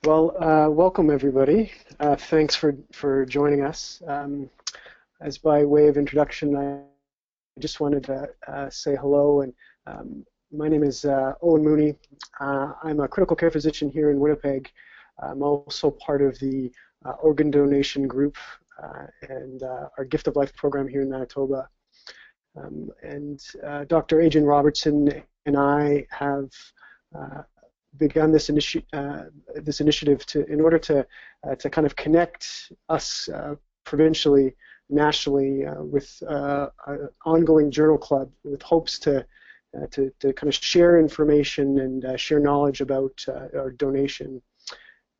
Welcome everybody. Thanks for joining us. As by way of introduction, I just wanted to say hello. And my name is Owen Mooney. I'm a critical care physician here in Winnipeg. I'm also part of the organ donation group and our Gift of Life program here in Manitoba. Dr. Adrian Robertson and I have begun this initiative in order to kind of connect us provincially, nationally, with an ongoing journal club with hopes to kind of share information and share knowledge about our donation.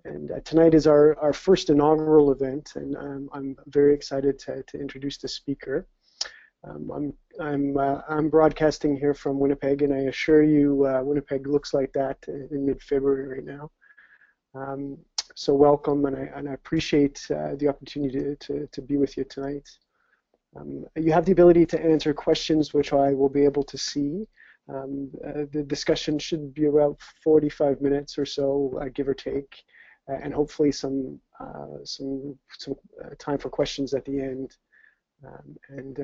And tonight is our first inaugural event, and I'm very excited to introduce the speaker. I'm broadcasting here from Winnipeg, and I assure you, Winnipeg looks like that in mid-February right now. So welcome, and I appreciate the opportunity to be with you tonight. You have the ability to answer questions, which I will be able to see. The discussion should be about 45 minutes or so, give or take, and hopefully some time for questions at the end.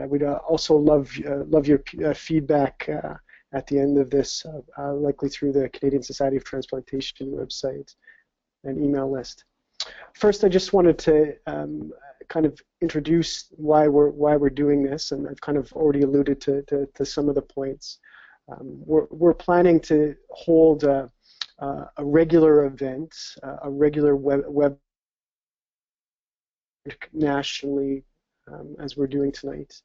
We'd also love your feedback at the end of this, likely through the Canadian Society of Transplantation website and email list. First, I just wanted to kind of introduce why we're doing this, and I've kind of already alluded to some of the points. We're planning to hold a regular event, a regular web nationally. As we're doing tonight,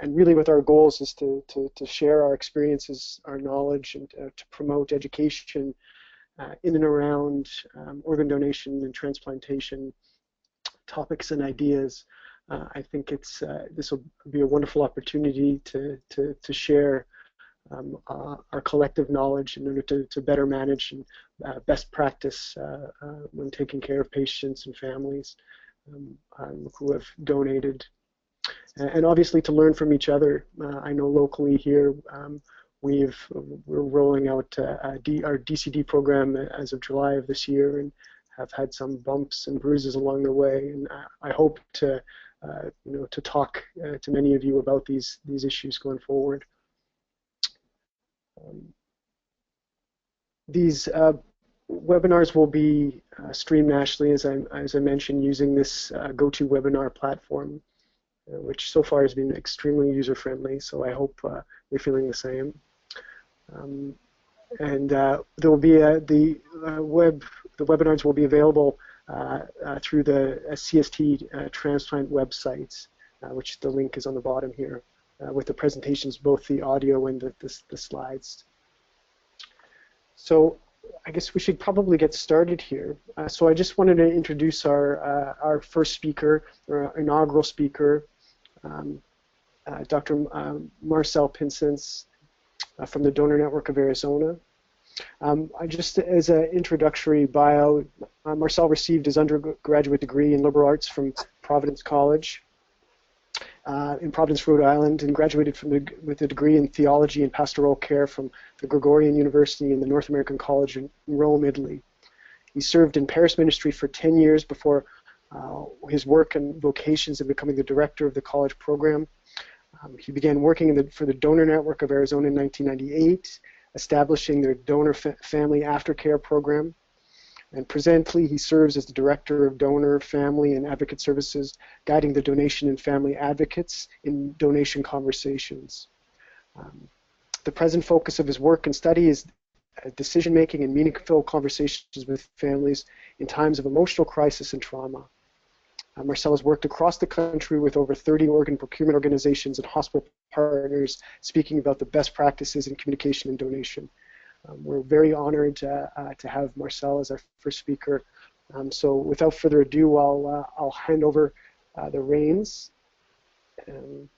and really what our goals is to share our experiences, our knowledge, and to promote education in and around organ donation and transplantation topics and ideas. I think this will be a wonderful opportunity to share our collective knowledge in order to better manage and best practice when taking care of patients and families who have donated. And obviously to learn from each other. I know locally here we're rolling out our DCD program as of July of this year, and have had some bumps and bruises along the way. And I hope to talk to many of you about these issues going forward. These webinars will be streamed nationally, as I mentioned, using this GoToWebinar platform, which so far has been extremely user-friendly. So I hope you're feeling the same. There will be the webinars will be available through the CST transplant websites, which the link is on the bottom here, with the presentations, both the audio and the slides. So I guess we should probably get started here. So I just wanted to introduce our first speaker, our inaugural speaker, Dr. Marcel Pinsence from the Donor Network of Arizona. Just as an introductory bio, Marcel received his undergraduate degree in liberal arts from Providence College in Providence, Rhode Island, and graduated with a degree in theology and pastoral care from the Gregorian University and the North American College in Rome, Italy. He served in Paris ministry for 10 years before his work and vocations in becoming the director of the college program. He began working for the Donor Network of Arizona in 1998, establishing their donor family aftercare program. And presently, he serves as the director of donor, family, and advocate services, guiding the donation and family advocates in donation conversations. The present focus of his work and study is decision-making and meaningful conversations with families in times of emotional crisis and trauma. Marcel has worked across the country with over 30 organ procurement organizations and hospital partners, speaking about the best practices in communication and donation. We're very honored to have Marcel as our first speaker. So without further ado, I'll hand over the reins to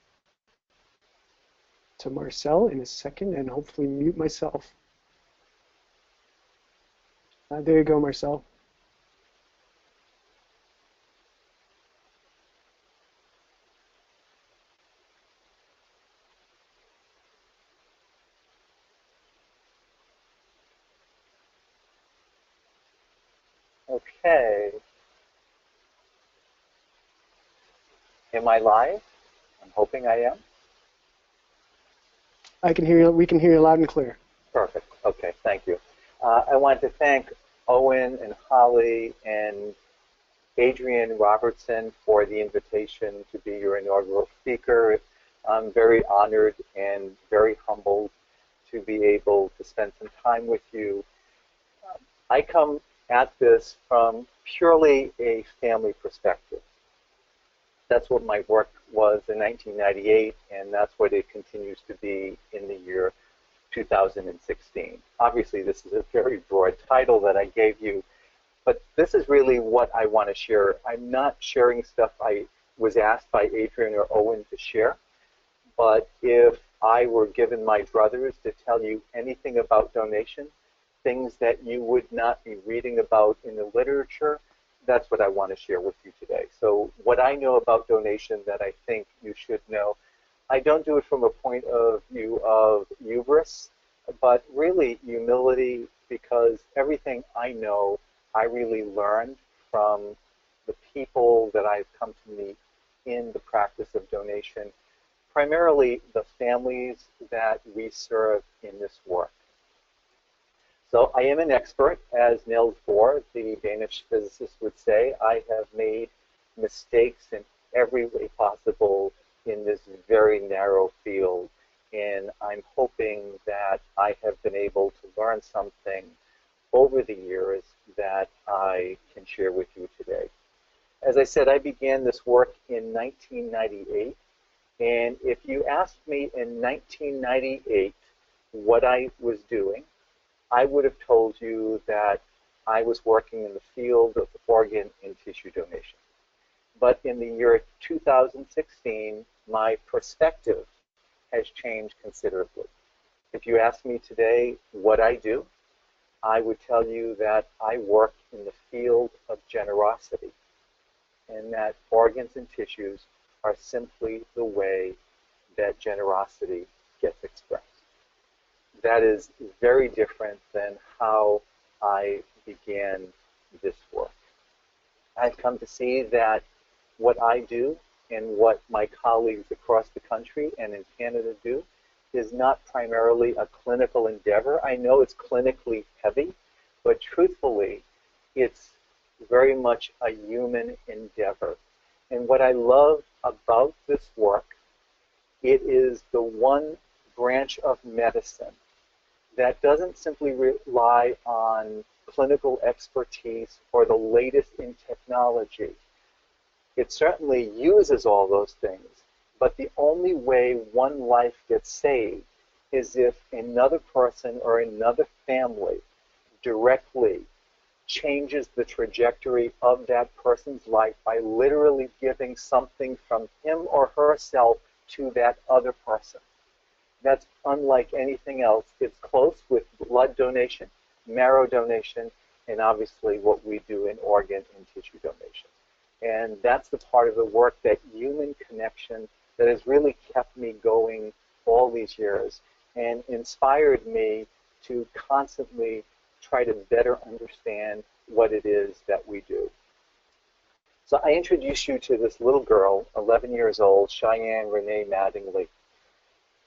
Marcel in a second, and hopefully mute myself. There you go, Marcel. Okay. Am I live? I'm hoping I am. I can hear you. We can hear you loud and clear. Perfect. Okay, thank you. I want to thank Owen and Holly and Adrian Robertson for the invitation to be your inaugural speaker. I'm very honored and very humbled to be able to spend some time with you. I come at this from purely a family perspective. That's what my work was in 1998, and that's what it continues to be in the year 2016. Obviously, this is a very broad title that I gave you, but this is really what I want to share. I'm not sharing stuff I was asked by Adrian or Owen to share, but if I were given my druthers to tell you anything about donation, things that you would not be reading about in the literature, that's what I want to share with you today. So what I know about donation that I think you should know, I don't do it from a point of view of hubris, but really humility, because everything I know, I really learned from the people that I've come to meet in the practice of donation, primarily the families that we serve in this work. So I am an expert, as Niels Bohr, the Danish physicist, would say. I have made mistakes in every way possible in this very narrow field, and I'm hoping that I have been able to learn something over the years that I can share with you today. As I said, I began this work in 1998, and if you asked me in 1998 what I was doing, I would have told you that I was working in the field of organ and tissue donation. But in the year 2016, my perspective has changed considerably. If you ask me today what I do, I would tell you that I work in the field of generosity, and that organs and tissues are simply the way that generosity gets expressed. That is very different than how I began this work. I've come to see that what I do and what my colleagues across the country and in Canada do is not primarily a clinical endeavor. I know it's clinically heavy, but truthfully, it's very much a human endeavor. And what I love about this work, it is the one branch of medicine that doesn't simply rely on clinical expertise or the latest in technology. It certainly uses all those things, but the only way one life gets saved is if another person or another family directly changes the trajectory of that person's life by literally giving something from him or herself to that other person. That's unlike anything else. It's close with blood donation, marrow donation, and obviously what we do in organ and tissue donation. And that's the part of the work, that human connection, that has really kept me going all these years and inspired me to constantly try to better understand what it is that we do. So I introduce you to this little girl, 11 years old, Cheyenne Renee Mattingly.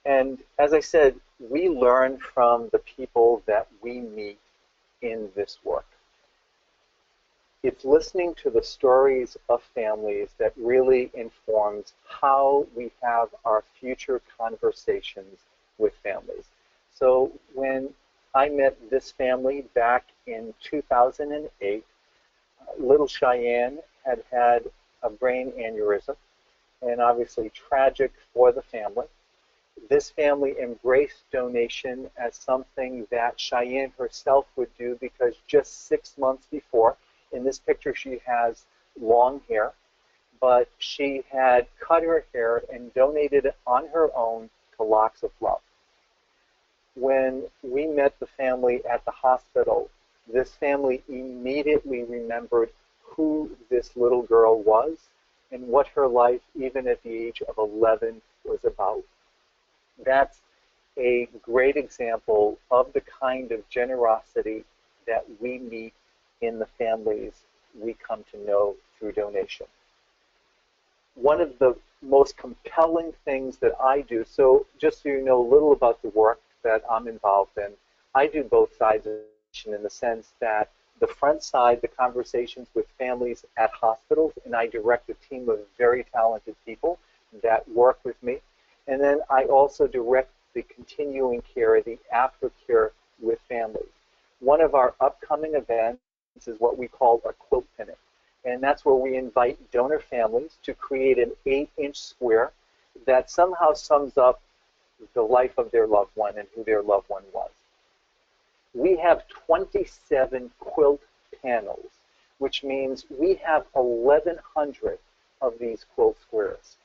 And as I said, we learn from the people that we meet in this work. It's listening to the stories of families that really informs how we have our future conversations with families. So when I met this family back in 2008, little Cheyenne had had a brain aneurysm, and obviously tragic for the family. This family embraced donation as something that Cheyenne herself would do, because just 6 months before, in this picture she has long hair, but she had cut her hair and donated it on her own to Locks of Love. When we met the family at the hospital, this family immediately remembered who this little girl was and what her life, even at the age of 11, was about. That's a great example of the kind of generosity that we meet in the families we come to know through donation. One of the most compelling things that I do, so just so you know a little about the work that I'm involved in, I do both sides of it in the sense that the front side, the conversations with families at hospitals, and I direct a team of very talented people that work with me. And then I also direct the continuing care, the aftercare with families. One of our upcoming events is what we call a quilt pinning. And that's where we invite donor families to create an 8-inch square that somehow sums up the life of their loved one and who their loved one was. We have 27 quilt panels, which means we have 1,100 of these quilt squares.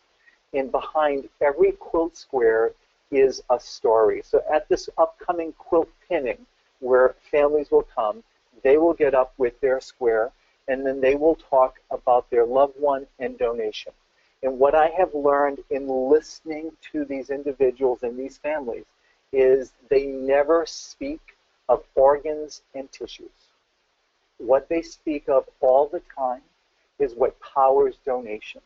And behind every quilt square is a story. So at this upcoming quilt pinning, where families will come, they will get up with their square, and then they will talk about their loved one and donation. And what I have learned in listening to these individuals and these families is they never speak of organs and tissues. What they speak of all the time is what powers donation.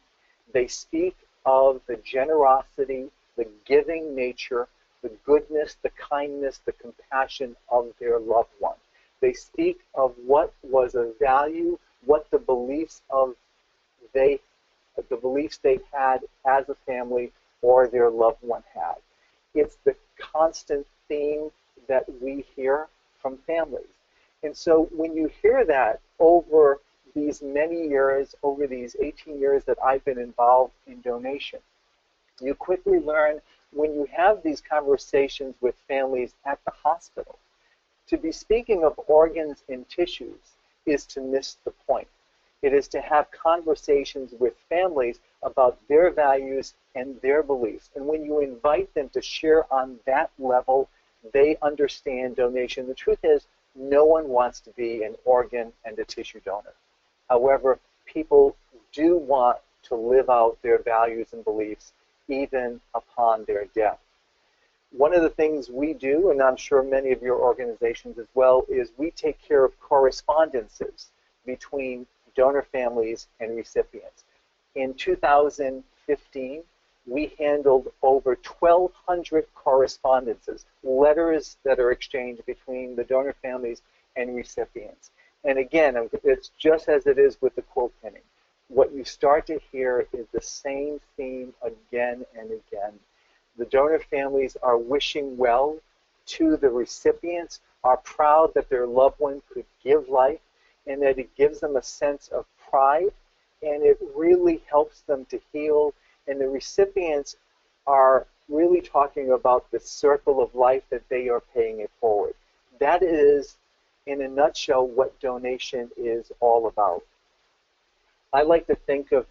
They speak of the generosity, the giving nature, the goodness, the kindness, the compassion of their loved one. They speak of what was a value, what the beliefs they had as a family or their loved one had. It's the constant theme that we hear from families. And so when you hear that over these many years, over these 18 years that I've been involved in donation, you quickly learn when you have these conversations with families at the hospital, to be speaking of organs and tissues is to miss the point. It is to have conversations with families about their values and their beliefs. And when you invite them to share on that level, they understand donation. The truth is, no one wants to be an organ and a tissue donor. However, people do want to live out their values and beliefs even upon their death. One of the things we do, and I'm sure many of your organizations as well, is we take care of correspondences between donor families and recipients. In 2015, we handled over 1,200 correspondences, letters that are exchanged between the donor families and recipients. And again, it's just as it is with the quilt pinning. What you start to hear is the same theme again and again. The donor families are wishing well to the recipients, are proud that their loved one could give life, and that it gives them a sense of pride, and it really helps them to heal. And the recipients are really talking about the circle of life that they are paying it forward. That is, in a nutshell, what donation is all about. I like to think of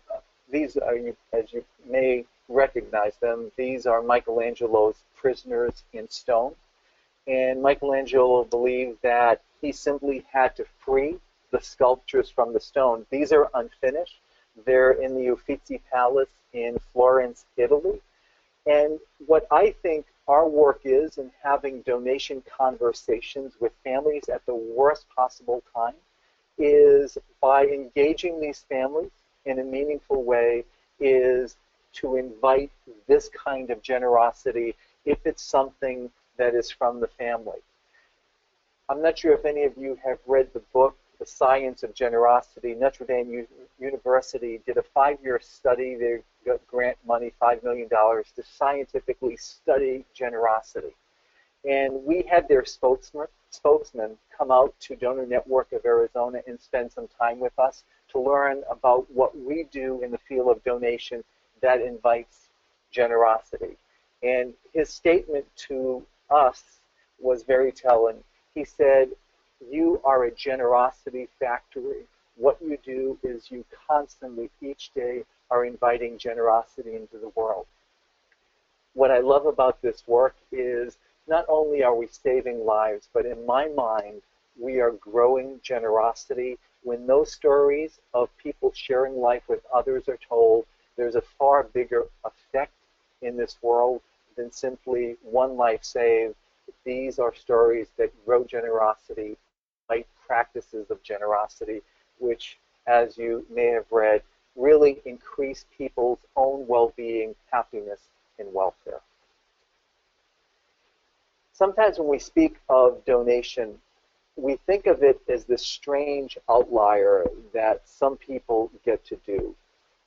these, as you may recognize them, these are Michelangelo's Prisoners in Stone. And Michelangelo believed that he simply had to free the sculptures from the stone. These are unfinished. They're in the Uffizi Palace in Florence, Italy. And what I think our work is in having donation conversations with families at the worst possible time is by engaging these families in a meaningful way is to invite this kind of generosity if it's something that is from the family. I'm not sure if any of you have read the book, The Science of Generosity. Notre Dame University did a 5-year study. They got grant money, $5 million, to scientifically study generosity. And we had their spokesman come out to Donor Network of Arizona and spend some time with us to learn about what we do in the field of donation that invites generosity. And his statement to us was very telling. He said, "You are a generosity factory. What you do is you constantly, each day, are inviting generosity into the world." What I love about this work is not only are we saving lives, but in my mind, we are growing generosity. When those stories of people sharing life with others are told, there's a far bigger effect in this world than simply one life saved. These are stories that grow generosity right practices of generosity, which, as you may have read, really increase people's own well-being, happiness, and welfare. Sometimes when we speak of donation, we think of it as this strange outlier that some people get to do.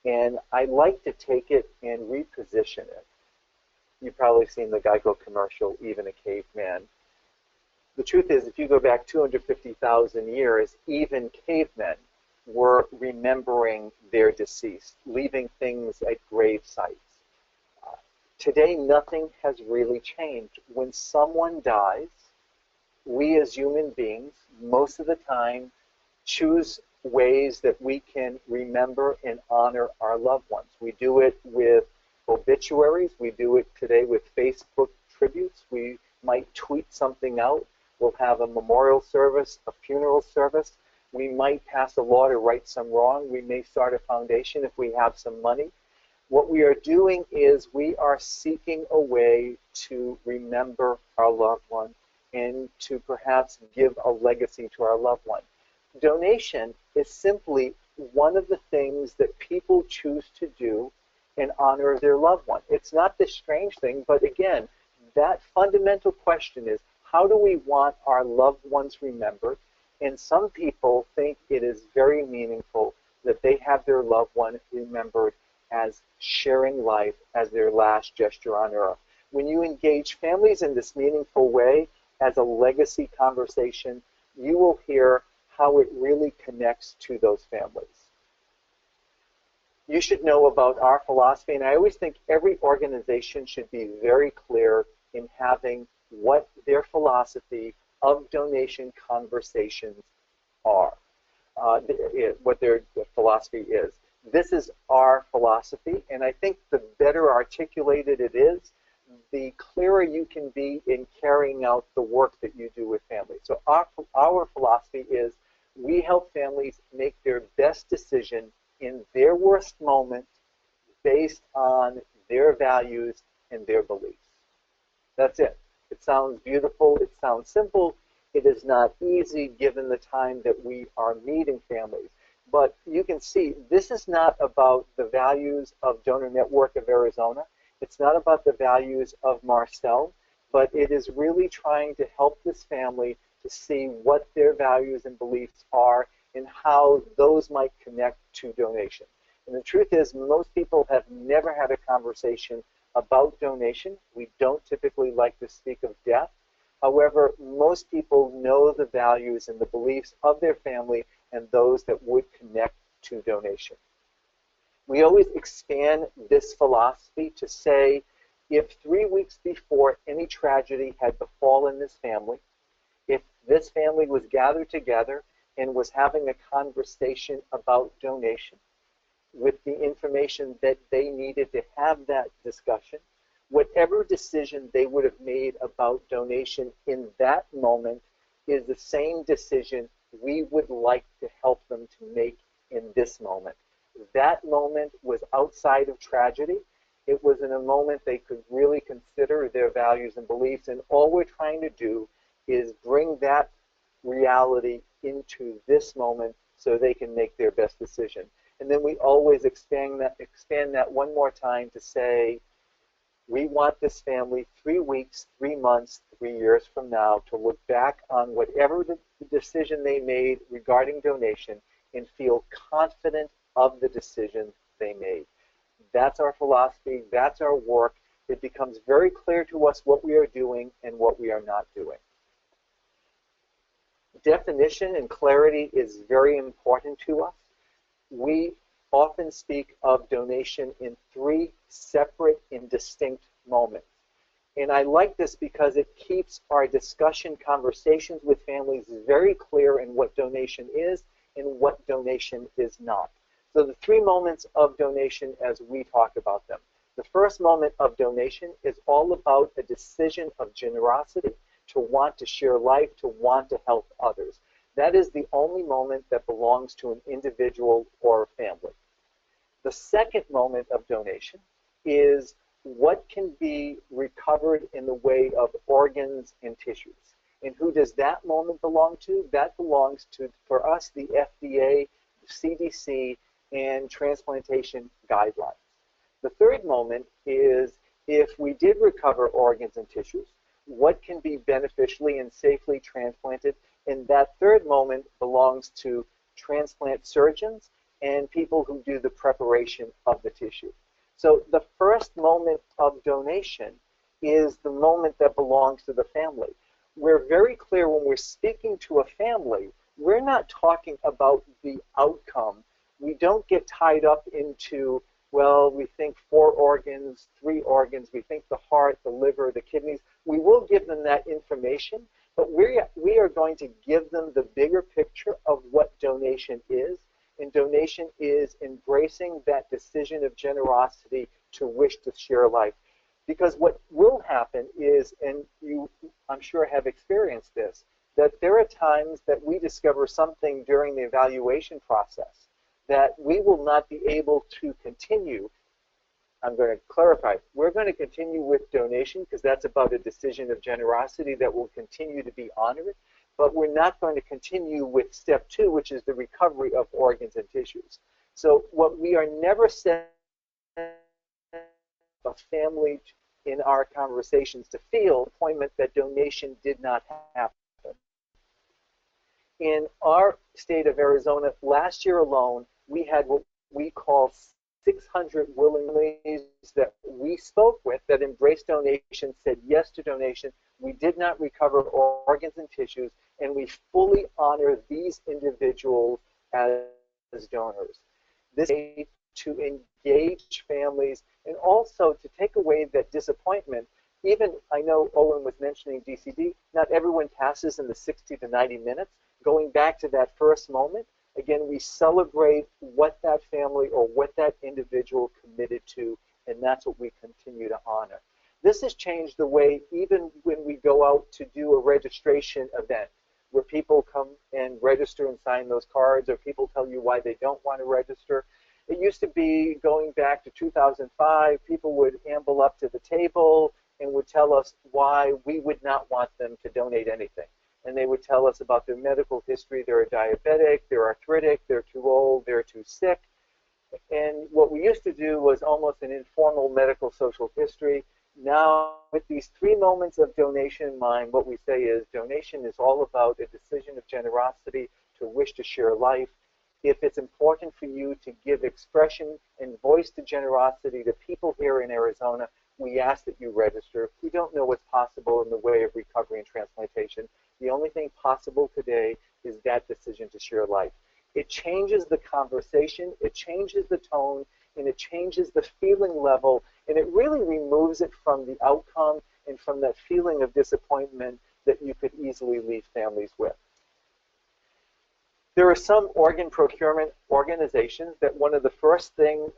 And I like to take it and reposition it. You've probably seen the Geico commercial, Even a Caveman. The truth is, if you go back 250,000 years, even cavemen were remembering their deceased, leaving things at grave sites. Today, nothing has really changed. When someone dies, we as human beings, most of the time, choose ways that we can remember and honor our loved ones. We do it with obituaries. We do it today with Facebook tributes. We might tweet something out. We'll have a memorial service, a funeral service. We might pass a law to right some wrong. We may start a foundation if we have some money. What we are doing is we are seeking a way to remember our loved one and to perhaps give a legacy to our loved one. Donation is simply one of the things that people choose to do in honor of their loved one. It's not this strange thing, but again, that fundamental question is, how do we want our loved ones remembered? And some people think it is very meaningful that they have their loved one remembered as sharing life as their last gesture on earth. When you engage families in this meaningful way as a legacy conversation, you will hear how it really connects to those families. You should know about our philosophy, and I always think every organization should be very clear in having what their philosophy of donation conversations are, what their philosophy is. This is our philosophy, and I think the better articulated it is, the clearer you can be in carrying out the work that you do with families. So our philosophy is we help families make their best decision in their worst moment based on their values and their beliefs. That's it. It sounds beautiful. It sounds simple. It is not easy given the time that we are meeting families. But you can see this is not about the values of Donor Network of Arizona. It's not about the values of Marcel, but it is really trying to help this family to see what their values and beliefs are and how those might connect to donation. And the truth is, most people have never had a conversation about donation. We don't typically like to speak of death. However, most people know the values and the beliefs of their family and those that would connect to donation. We always expand this philosophy to say, if 3 weeks before any tragedy had befallen this family, if this family was gathered together and was having a conversation about donation with the information that they needed to have that discussion, whatever decision they would have made about donation in that moment is the same decision we would like to help them to make in this moment. That moment was outside of tragedy. It was in a moment they could really consider their values and beliefs, and all we're trying to do is bring that reality into this moment so they can make their best decision. And then we always expand that one more time to say, we want this family 3 weeks, 3 months, 3 years from now to look back on whatever the decision they made regarding donation and feel confident of the decision they made. That's our philosophy. That's our work. It becomes very clear to us what we are doing and what we are not doing. Definition and clarity is very important to us. We often speak of donation in 3 separate and distinct moments. And I like this because it keeps our discussion conversations with families very clear in what donation is and what donation is not. So the 3 moments of donation as we talk about them. The first moment of donation is all about a decision of generosity, to want to share life, to want to help others. That is the only moment that belongs to an individual or a family. The second moment of donation is what can be recovered in the way of organs and tissues. And who does that moment belong to? That belongs to, for us, the FDA, CDC, and transplantation guidelines. The third moment is if we did recover organs and tissues, what can be beneficially and safely transplanted? And that third moment belongs to transplant surgeons and people who do the preparation of the tissue. So the first moment of donation is the moment that belongs to the family. We're very clear when we're speaking to a family, we're not talking about the outcome. We don't get tied up into, well, we think 4 organs, 3 organs, we think the heart, the liver, the kidneys. We will give them that information, but we are going to give them the bigger picture of what donation is. And donation is embracing that decision of generosity to wish to share life. Because what will happen is, and you, I'm sure, have experienced this, that there are times that we discover something during the evaluation process that we will not be able to continue. I'm going to clarify. We're going to continue with donation because that's about a decision of generosity that will continue to be honored. But we're not going to continue with step 2, which is the recovery of organs and tissues. So what we are never saying a family in our conversations to feel appointment that donation did not happen. In our state of Arizona, last year alone, we had what we call 600 willingness that we spoke with that embraced donation, said yes to donation. We did not recover organs and tissues, and we fully honor these individuals as donors. This is to engage families and also to take away that disappointment. Even, I know Owen was mentioning DCD, not everyone passes in the 60 to 90 minutes. Going back to that first moment, again, we celebrate what that family or what that individual committed to, and that's what we continue to honor. This has changed the way, even when we go out to do a registration event, where people come and register and sign those cards, or people tell you why they don't want to register. It used to be, going back to 2005, people would amble up to the table and would tell us why we would not want them to donate anything. And they would tell us about their medical history. They're diabetic, they're arthritic, they're too old, they're too sick. And what we used to do was almost an informal medical social history. Now, with these 3 moments of donation in mind, what we say is donation is all about a decision of generosity to wish to share life. If it's important for you to give expression and voice to generosity to people here in Arizona, we ask that you register. We don't know what's possible in the way of recovery and transplantation. The only thing possible today is that decision to share life. It changes the conversation, it changes the tone, and it changes the feeling level, and it really removes it from the outcome and from that feeling of disappointment that you could easily leave families with. There are some organ procurement organizations that one of the first things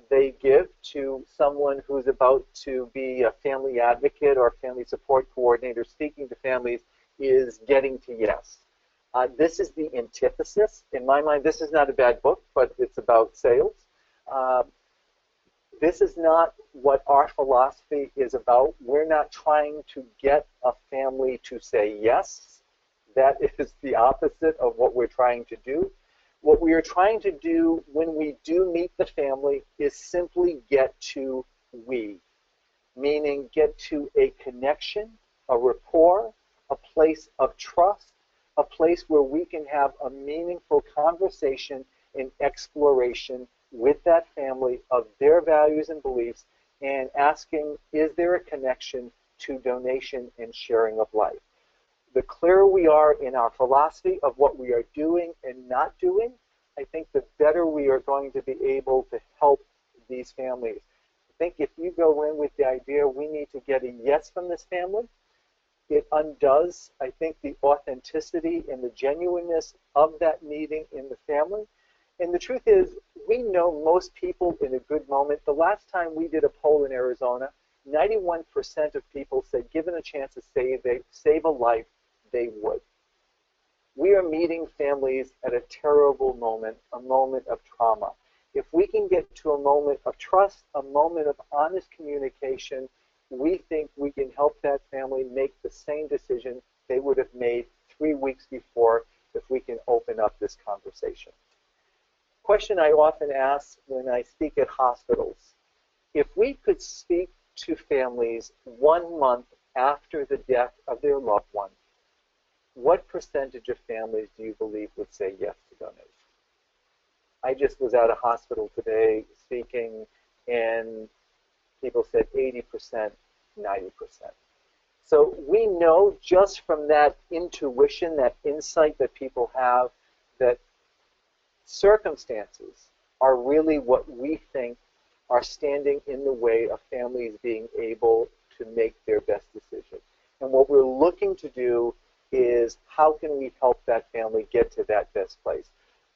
they give to someone who's about to be a family advocate or family support coordinator speaking to families is getting to yes. This is the antithesis. In my mind, this is not a bad book, but it's about sales. This is not what our philosophy is about. We're not trying to get a family to say yes. That is the opposite of what we're trying to do. What we are trying to do when we do meet the family is simply get to we, meaning get to a connection, a rapport, a place of trust, a place where we can have a meaningful conversation and exploration with that family of their values and beliefs, and asking, is there a connection to donation and sharing of life? The clearer we are in our philosophy of what we are doing and not doing, I think the better we are going to be able to help these families. I think if you go in with the idea we need to get a yes from this family, it undoes, I think, the authenticity and the genuineness of that meeting in the family. And the truth is, we know most people in a good moment. The last time we did a poll in Arizona, 91% of people said, given a chance to save a life, they would. We are meeting families at a terrible moment, a moment of trauma. If we can get to a moment of trust, a moment of honest communication, we think we can help that family make the same decision they would have made before if we can open up this conversation. Question I often ask when I speak at hospitals: if we could speak to families 1 month after the death of their loved one, what percentage of families do you believe would say yes to donation? I just was at a hospital today speaking, and people said 80%, 90%. So we know just from that intuition, that insight that people have, that circumstances are really what we think are standing in the way of families being able to make their best decision. And what we're looking to do is, how can we help that family get to that best place?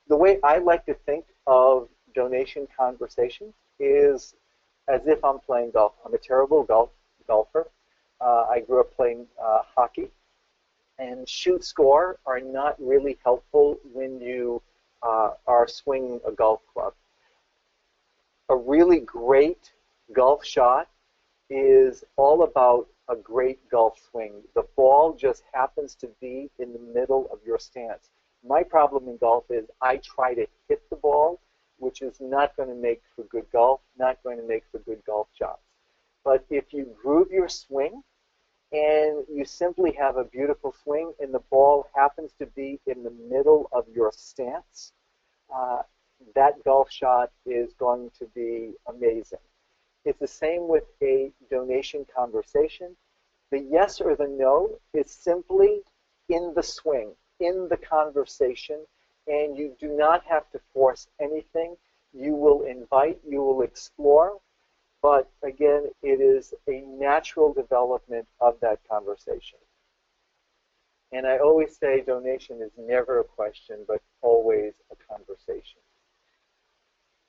The way I like to think of donation conversations is as if I'm playing golf. I'm a terrible golfer. I grew up playing hockey. And shoot score are not really helpful when you are swinging a golf club. A really great golf shot is all about a great golf swing. The ball just happens to be in the middle of your stance. My problem in golf is I try to hit the ball, which is not going to make for good golf, not going to make for good golf shots. But if you groove your swing and you simply have a beautiful swing and the ball happens to be in the middle of your stance, that golf shot is going to be amazing. It's the same with a donation conversation. The yes or the no is simply in the swing, in the conversation, and you do not have to force anything. You will invite, you will explore, but again, it is a natural development of that conversation. And I always say donation is never a question, but always a conversation.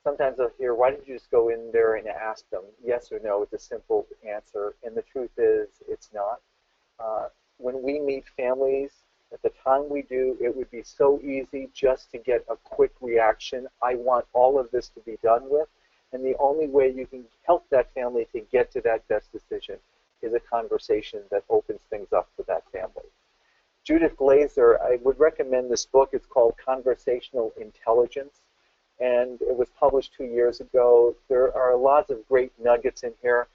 Sometimes I'll hear, why didn't you just go in there and ask them? Yes or no, it's a simple answer. And the truth is, it's not. When we meet families, at the time we do, it would be so easy just to get a quick reaction. I want all of this to be done with. And the only way you can help that family to get to that best decision is a conversation that opens things up for that family. Judith Glaser, I would recommend this book. It's called Conversational Intelligence, and it was published 2 years ago. There are lots of great nuggets in here.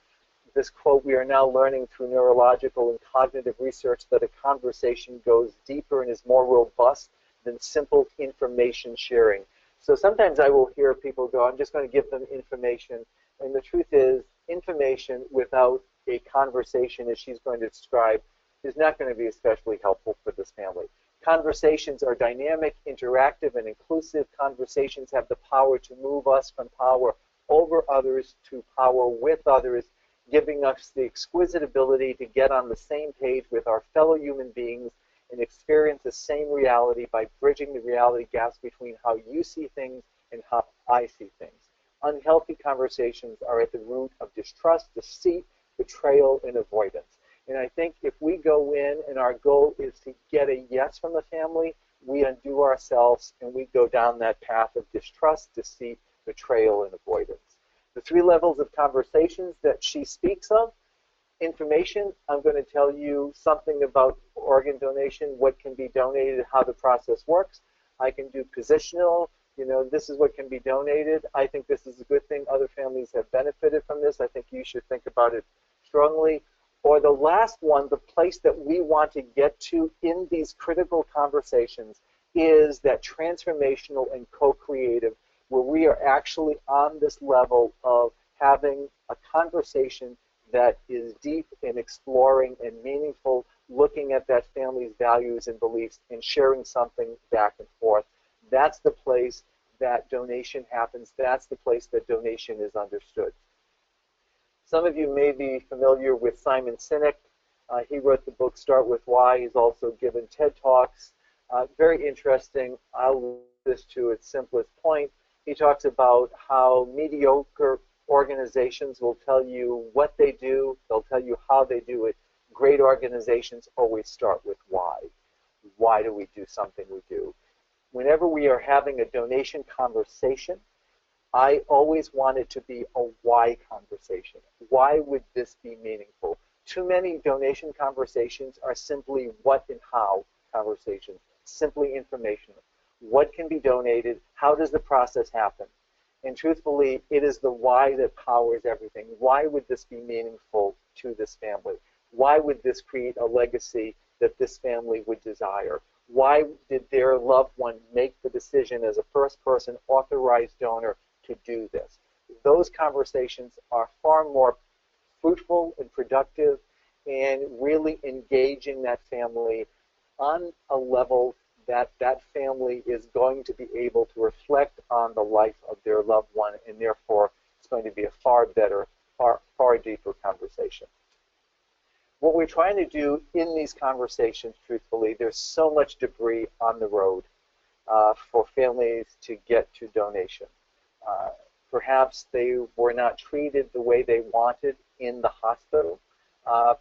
This quote: we are now learning through neurological and cognitive research that a conversation goes deeper and is more robust than simple information sharing. So sometimes I will hear people go, I'm just going to give them information. And the truth is, information without a conversation, as she's going to describe, is not going to be especially helpful for this family. Conversations are dynamic, interactive, and inclusive. Conversations have the power to move us from power over others to power with others, giving us the exquisite ability to get on the same page with our fellow human beings and experience the same reality by bridging the reality gaps between how you see things and how I see things. Unhealthy conversations are at the root of distrust, deceit, betrayal, and avoidance. And I think if we go in and our goal is to get a yes from the family, we undo ourselves and we go down that path of distrust, deceit, betrayal, and avoidance. The 3 levels of conversations that she speaks of: information, I'm going to tell you something about organ donation, what can be donated, how the process works. I can do positional, this is what can be donated. I think this is a good thing. Other families have benefited from this. I think you should think about it strongly. Or the last one, the place that we want to get to in these critical conversations is that transformational and co-creative, where we are actually on this level of having a conversation that is deep and exploring and meaningful, looking at that family's values and beliefs and sharing something back and forth. That's the place that donation happens. That's the place that donation is understood. Some of you may be familiar with Simon Sinek. He wrote the book Start With Why. He's also given TED Talks. Very interesting. I'll leave this to its simplest point. He talks about how mediocre organizations will tell you what they do. They'll tell you how they do it. Great organizations always start with why. Why do we do something we do? Whenever we are having a donation conversation, I always want it to be a why conversation. Why would this be meaningful? Too many donation conversations are simply what and how. conversations, simply informational. What can be donated? How does the process happen? And truthfully, it is the why that powers everything. Why would this be meaningful to this family? Why would this create a legacy that this family would desire? Why did their loved one make the decision as a first-person authorized donor to do this? Those conversations are far more fruitful and productive and really engaging that family on a level that that family is going to be able to reflect on the life of their loved one, and therefore it's going to be a far better, far deeper conversation. What we're trying to do in these conversations, truthfully, there's so much debris on the road for families to get to donation. Perhaps they were not treated the way they wanted in the hospital.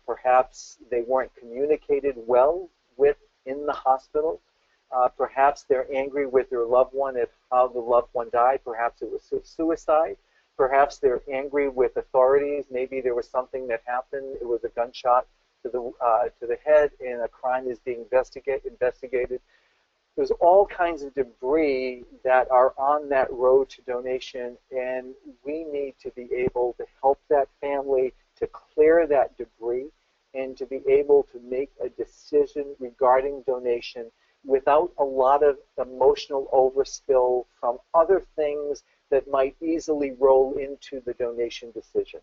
Perhaps they weren't communicated well with in the hospital. Perhaps they're angry with their loved one at how the loved one died. Perhaps it was suicide. Perhaps they're angry with authorities. Maybe there was something that happened. It was a gunshot to the head, and a crime is being investigated. There's all kinds of debris that are on that road to donation, and we need to be able to help that family to clear that debris and to be able to make a decision regarding donation without a lot of emotional overspill from other things that might easily roll into the donation decision.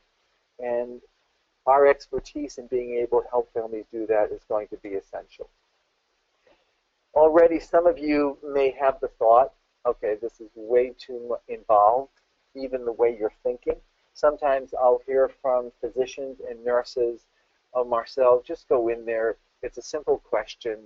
And our expertise in being able to help families do that is going to be essential. Already some of you may have the thought, okay, this is way too involved, even the way you're thinking. Sometimes I'll hear from physicians and nurses, oh, Marcel, just go in there. It's a simple question.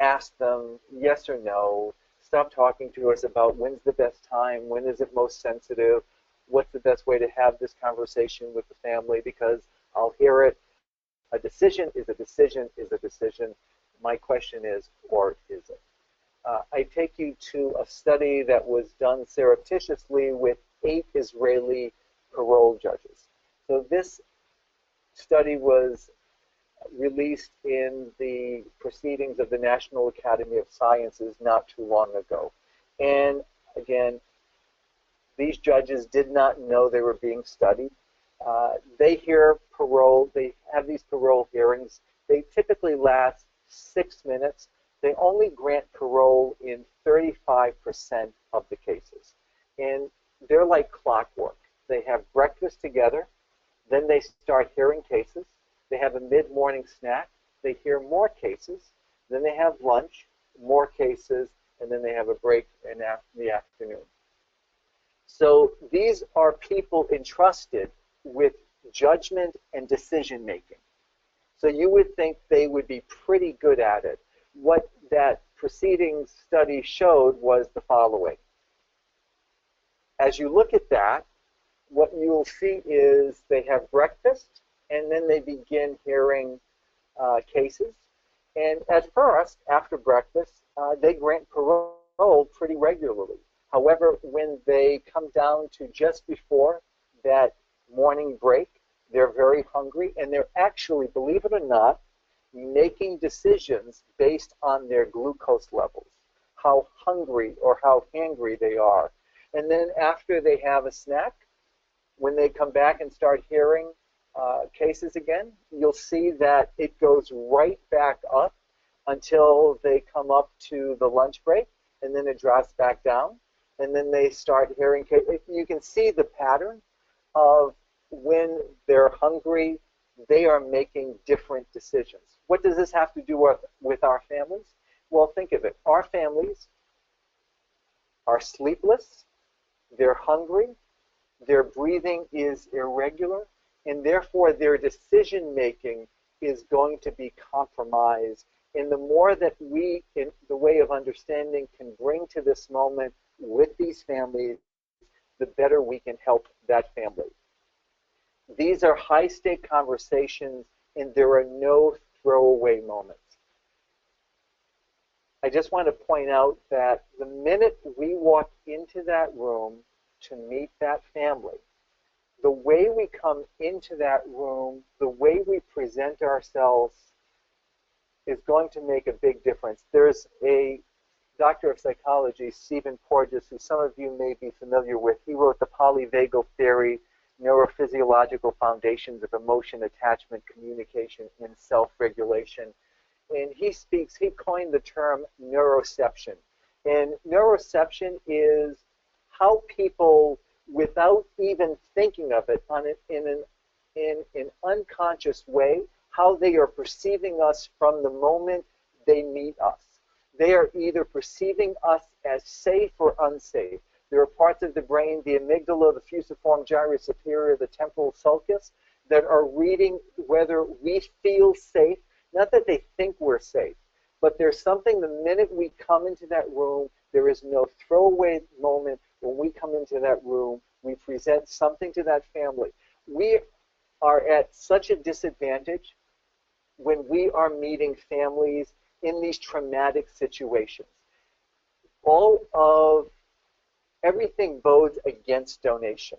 Ask them yes or no. Stop talking to us about when's the best time, when is it most sensitive, what's the best way to have this conversation with the family, because I'll hear it. A decision is a decision is a decision. My question is, or is it? I take you to a study that was done surreptitiously with 8 Israeli parole judges. So this study was released in the proceedings of the National Academy of Sciences not too long ago. And again, these judges did not know they were being studied. They hear parole, they have these parole hearings. They typically last 6 minutes. They only grant parole in 35% of the cases. And they're like clockwork. They have breakfast together, then they start hearing cases. They have a mid-morning snack. They hear more cases. Then they have lunch, more cases, and then they have a break in the afternoon. So these are people entrusted with judgment and decision-making. So you would think they would be pretty good at it. What that preceding study showed was the following. As you look at that, what you'll see is they have breakfast, and then they begin hearing cases. And at first, after breakfast, they grant parole pretty regularly. However, when they come down to just before that morning break, they're very hungry, and they're actually, believe it or not, making decisions based on their glucose levels, how hungry or how angry they are. And then after they have a snack, when they come back and start hearing cases again, you'll see that it goes right back up until they come up to the lunch break, and then it drops back down, and then they start hearing cases. You can see the pattern of when they're hungry, they are making different decisions. What does this have to do with our families? Well, think of it. Our families are sleepless, they're hungry, their breathing is irregular, and therefore their decision-making is going to be compromised. And the more that we, in the way of understanding, can bring to this moment with these families, the better we can help that family. These are high-stake conversations, and there are no throwaway moments. I just want to point out that the minute we walk into that room to meet that family, the way we come into that room, the way we present ourselves, is going to make a big difference. There's a doctor of psychology, Stephen Porges, who some of you may be familiar with. He wrote The Polyvagal Theory, Neurophysiological Foundations of Emotion, Attachment, Communication, and Self-Regulation. And he coined the term neuroception. And neuroception is how people, without even thinking of it, in an unconscious way, how they are perceiving us from the moment they meet us. They are either perceiving us as safe or unsafe. There are parts of the brain, the amygdala, the fusiform gyrus superior, the temporal sulcus, that are reading whether we feel safe. Not that they think we're safe, but there's something the minute we come into that room, there is no throwaway moment. When we come into that room, we present something to that family. We are at such a disadvantage when we are meeting families in these traumatic situations. Everything bodes against donation.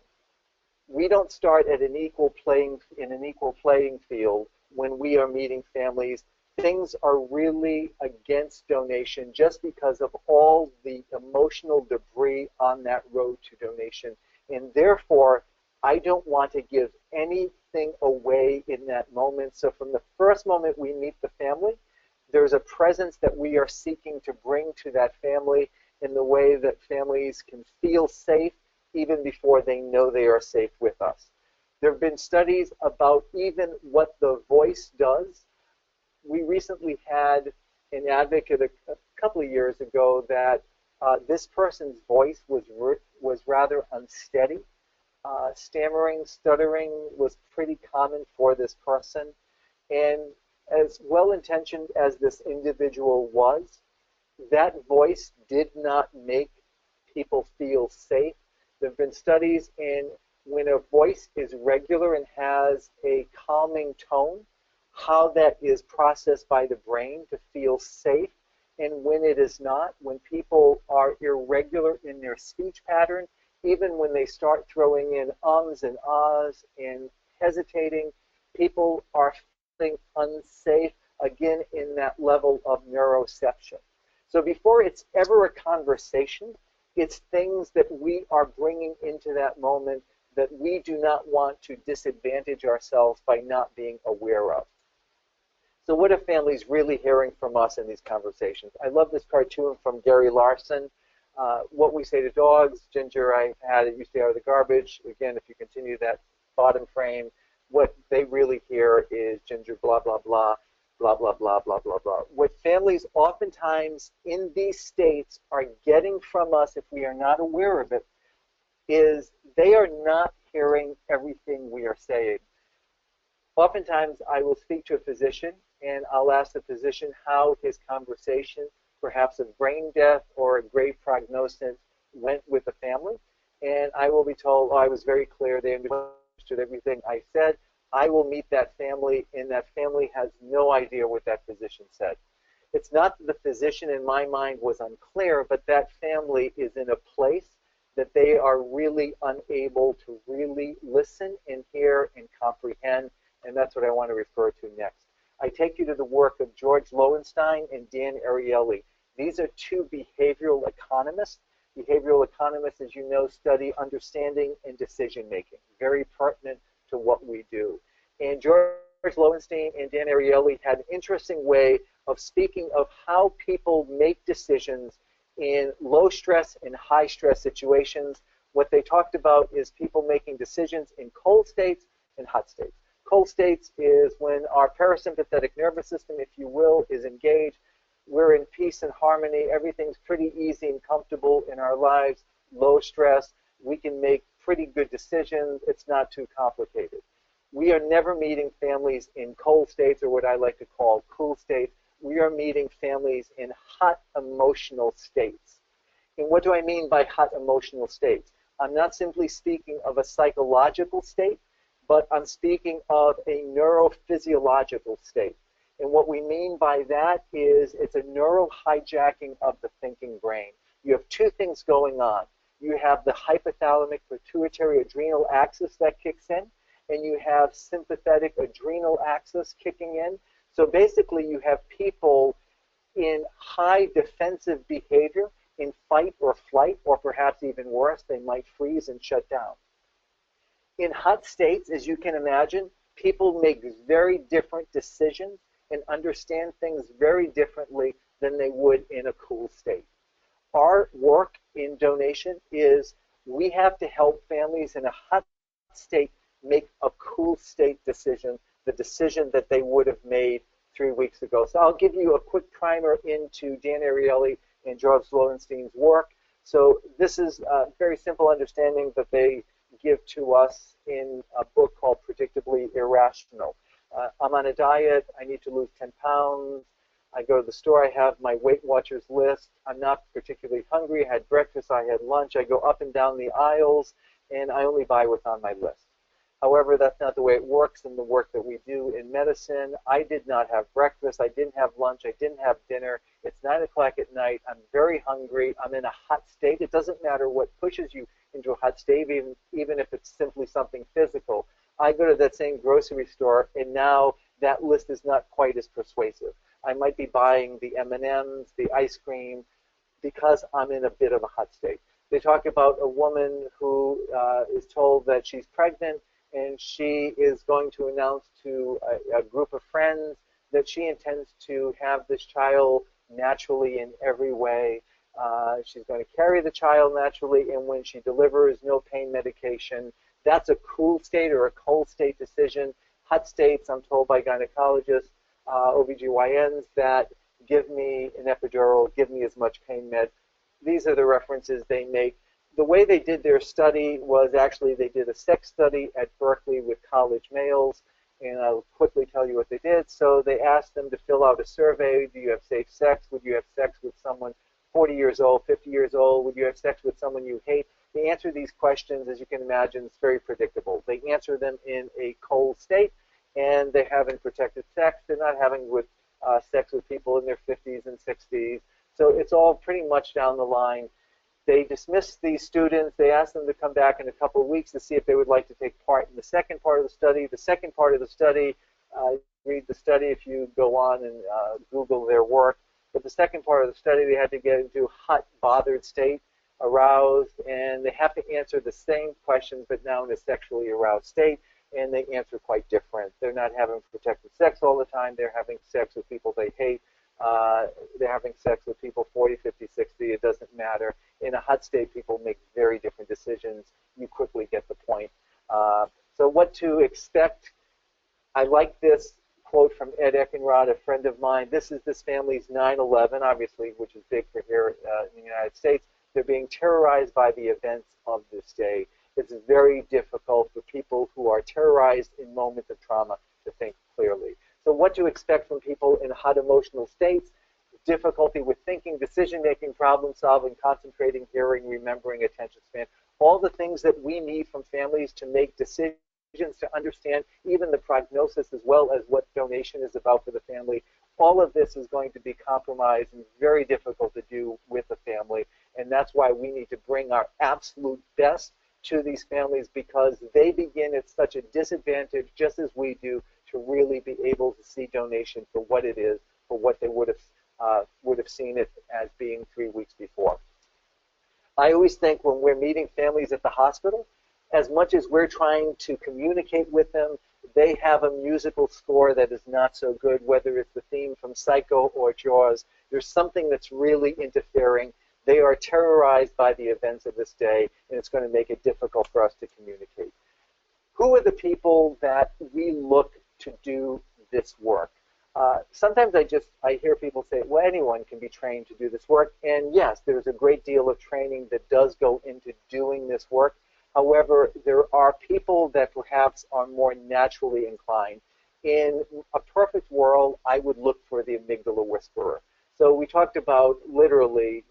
We don't start at in an equal playing field when we are meeting families. Things are really against donation just because of all the emotional debris on that road to donation. And therefore, I don't want to give anything away in that moment. So from the first moment we meet the family, there's a presence that we are seeking to bring to that family in the way that families can feel safe even before they know they are safe with us. There have been studies about even what the voice does. We recently had an advocate a couple of years ago that this person's voice was rather unsteady. Stammering, stuttering was pretty common for this person. And as well-intentioned as this individual was, that voice did not make people feel safe. There have been studies in when a voice is regular and has a calming tone, how that is processed by the brain to feel safe. And when it is not, when people are irregular in their speech pattern, even when they start throwing in ums and ahs and hesitating, people are feeling unsafe, again, in that level of neuroception. So before it's ever a conversation, it's things that we are bringing into that moment that we do not want to disadvantage ourselves by not being aware of. So what are families really hearing from us in these conversations? I love this cartoon from Gary Larson. What we say to dogs, Ginger, I had it, you stay out of the garbage. Again, if you continue that bottom frame, what they really hear is Ginger, blah, blah, blah, blah, blah, blah, blah, blah, blah. What families oftentimes in these states are getting from us, if we are not aware of it, is they are not hearing everything we are saying. Oftentimes, I will speak to a physician, and I'll ask the physician how his conversation, perhaps of brain death or a grave prognosis, went with the family. And I will be told, oh, I was very clear, they understood everything I said. I will meet that family, and that family has no idea what that physician said. It's not that the physician, in my mind, was unclear, but that family is in a place that they are really unable to really listen and hear and comprehend, and that's what I want to refer to next. I take you to the work of George Lowenstein and Dan Ariely. These are two behavioral economists. Behavioral economists, as you know, study understanding and decision-making, very pertinent to what we do. And George Lowenstein and Dan Ariely had an interesting way of speaking of how people make decisions in low-stress and high-stress situations. What they talked about is people making decisions in cold states and hot states. Cold states is when our parasympathetic nervous system, if you will, is engaged. We're in peace and harmony. Everything's pretty easy and comfortable in our lives, low stress. We can make pretty good decisions. It's not too complicated. We are never meeting families in cold states, or what I like to call cool states. We are meeting families in hot emotional states. And what do I mean by hot emotional states? I'm not simply speaking of a psychological state, but I'm speaking of a neurophysiological state. And what we mean by that is it's a neural hijacking of the thinking brain. You have two things going on. You have the hypothalamic pituitary adrenal axis that kicks in, and you have sympathetic adrenal axis kicking in. So basically, you have people in high defensive behavior, in fight or flight, or perhaps even worse, they might freeze and shut down. In hot states, as you can imagine, people make very different decisions and understand things very differently than they would in a cool state. Our work in donation is we have to help families in a hot state make a cool state decision, the decision that they would have made 3 weeks ago. So I'll give you a quick primer into Dan Ariely and George Lowenstein's work. So this is a very simple understanding that they give to us in a book called Predictably Irrational. I'm on a diet. I need to lose 10 pounds. I go to the store. I have my Weight Watchers list. I'm not particularly hungry. I had breakfast. I had lunch. I go up and down the aisles, and I only buy what's on my list. However, that's not the way it works in the work that we do in medicine. I did not have breakfast. I didn't have lunch. I didn't have dinner. It's 9 o'clock at night. I'm very hungry. I'm in a hot state. It doesn't matter what pushes you into a hot state, even if it's simply something physical. I go to that same grocery store, and now that list is not quite as persuasive. I might be buying the M&Ms, the ice cream, because I'm in a bit of a hot state. They talk about a woman who is told that she's pregnant, and she is going to announce to a group of friends that she intends to have this child naturally in every way. She's going to carry the child naturally, and when she delivers, no pain medication. That's a cool state or a cold state decision. Hot states, I'm told by gynecologists, OBGYNs, that give me an epidural, give me as much pain med. These are the references they make. The way they did their study was actually they did a sex study at Berkeley with college males, and I'll quickly tell you what they did. So they asked them to fill out a survey. Do you have safe sex? Would you have sex with someone 40 years old, 50 years old? Would you have sex with someone you hate? They answer these questions, as you can imagine, it's very predictable. They answer them in a cold state, and they're having protected sex. They're not having sex with people in their 50s and 60s. So it's all pretty much down the line. They dismissed these students. They asked them to come back in a couple of weeks to see if they would like to take part in the second part of the study. The second part of the study, read the study if you go on and Google their work. But the second part of the study, they had to get into a hot, bothered state, aroused, and they have to answer the same questions, but now in a sexually aroused state, and they answer quite different. They're not having protected sex all the time. They're having sex with people they hate. They're having sex with people 40, 50, 60. It doesn't matter. In a hot state, people make very different decisions. You quickly get the point. So what to expect? I like this quote from Ed Eckenrod, a friend of mine. This is this family's 9/11, obviously, which is big for here in the United States. They're being terrorized by the events of this day. It's very difficult for people who are terrorized in moments of trauma to think clearly. So what to expect from people in hot emotional states? Difficulty with thinking, decision-making, problem-solving, concentrating, hearing, remembering, attention span, all the things that we need from families to make decisions, to understand even the prognosis as well as what donation is about for the family. All of this is going to be compromised and very difficult to do with a family, and that's why we need to bring our absolute best to these families, because they begin at such a disadvantage, just as we do, to really be able to see donation for what it is, for what they would have seen it as being 3 weeks before. I always think when we're meeting families at the hospital, as much as we're trying to communicate with them, they have a musical score that is not so good, whether it's the theme from Psycho or Jaws. There's something that's really interfering. They are terrorized by the events of this day, and it's going to make it difficult for us to communicate. Who are the people that we look to do this work? Sometimes I hear people say, well, anyone can be trained to do this work. And yes, there's a great deal of training that does go into doing this work. However, there are people that perhaps are more naturally inclined. In a perfect world, I would look for the amygdala whisperer. So we talked about literally,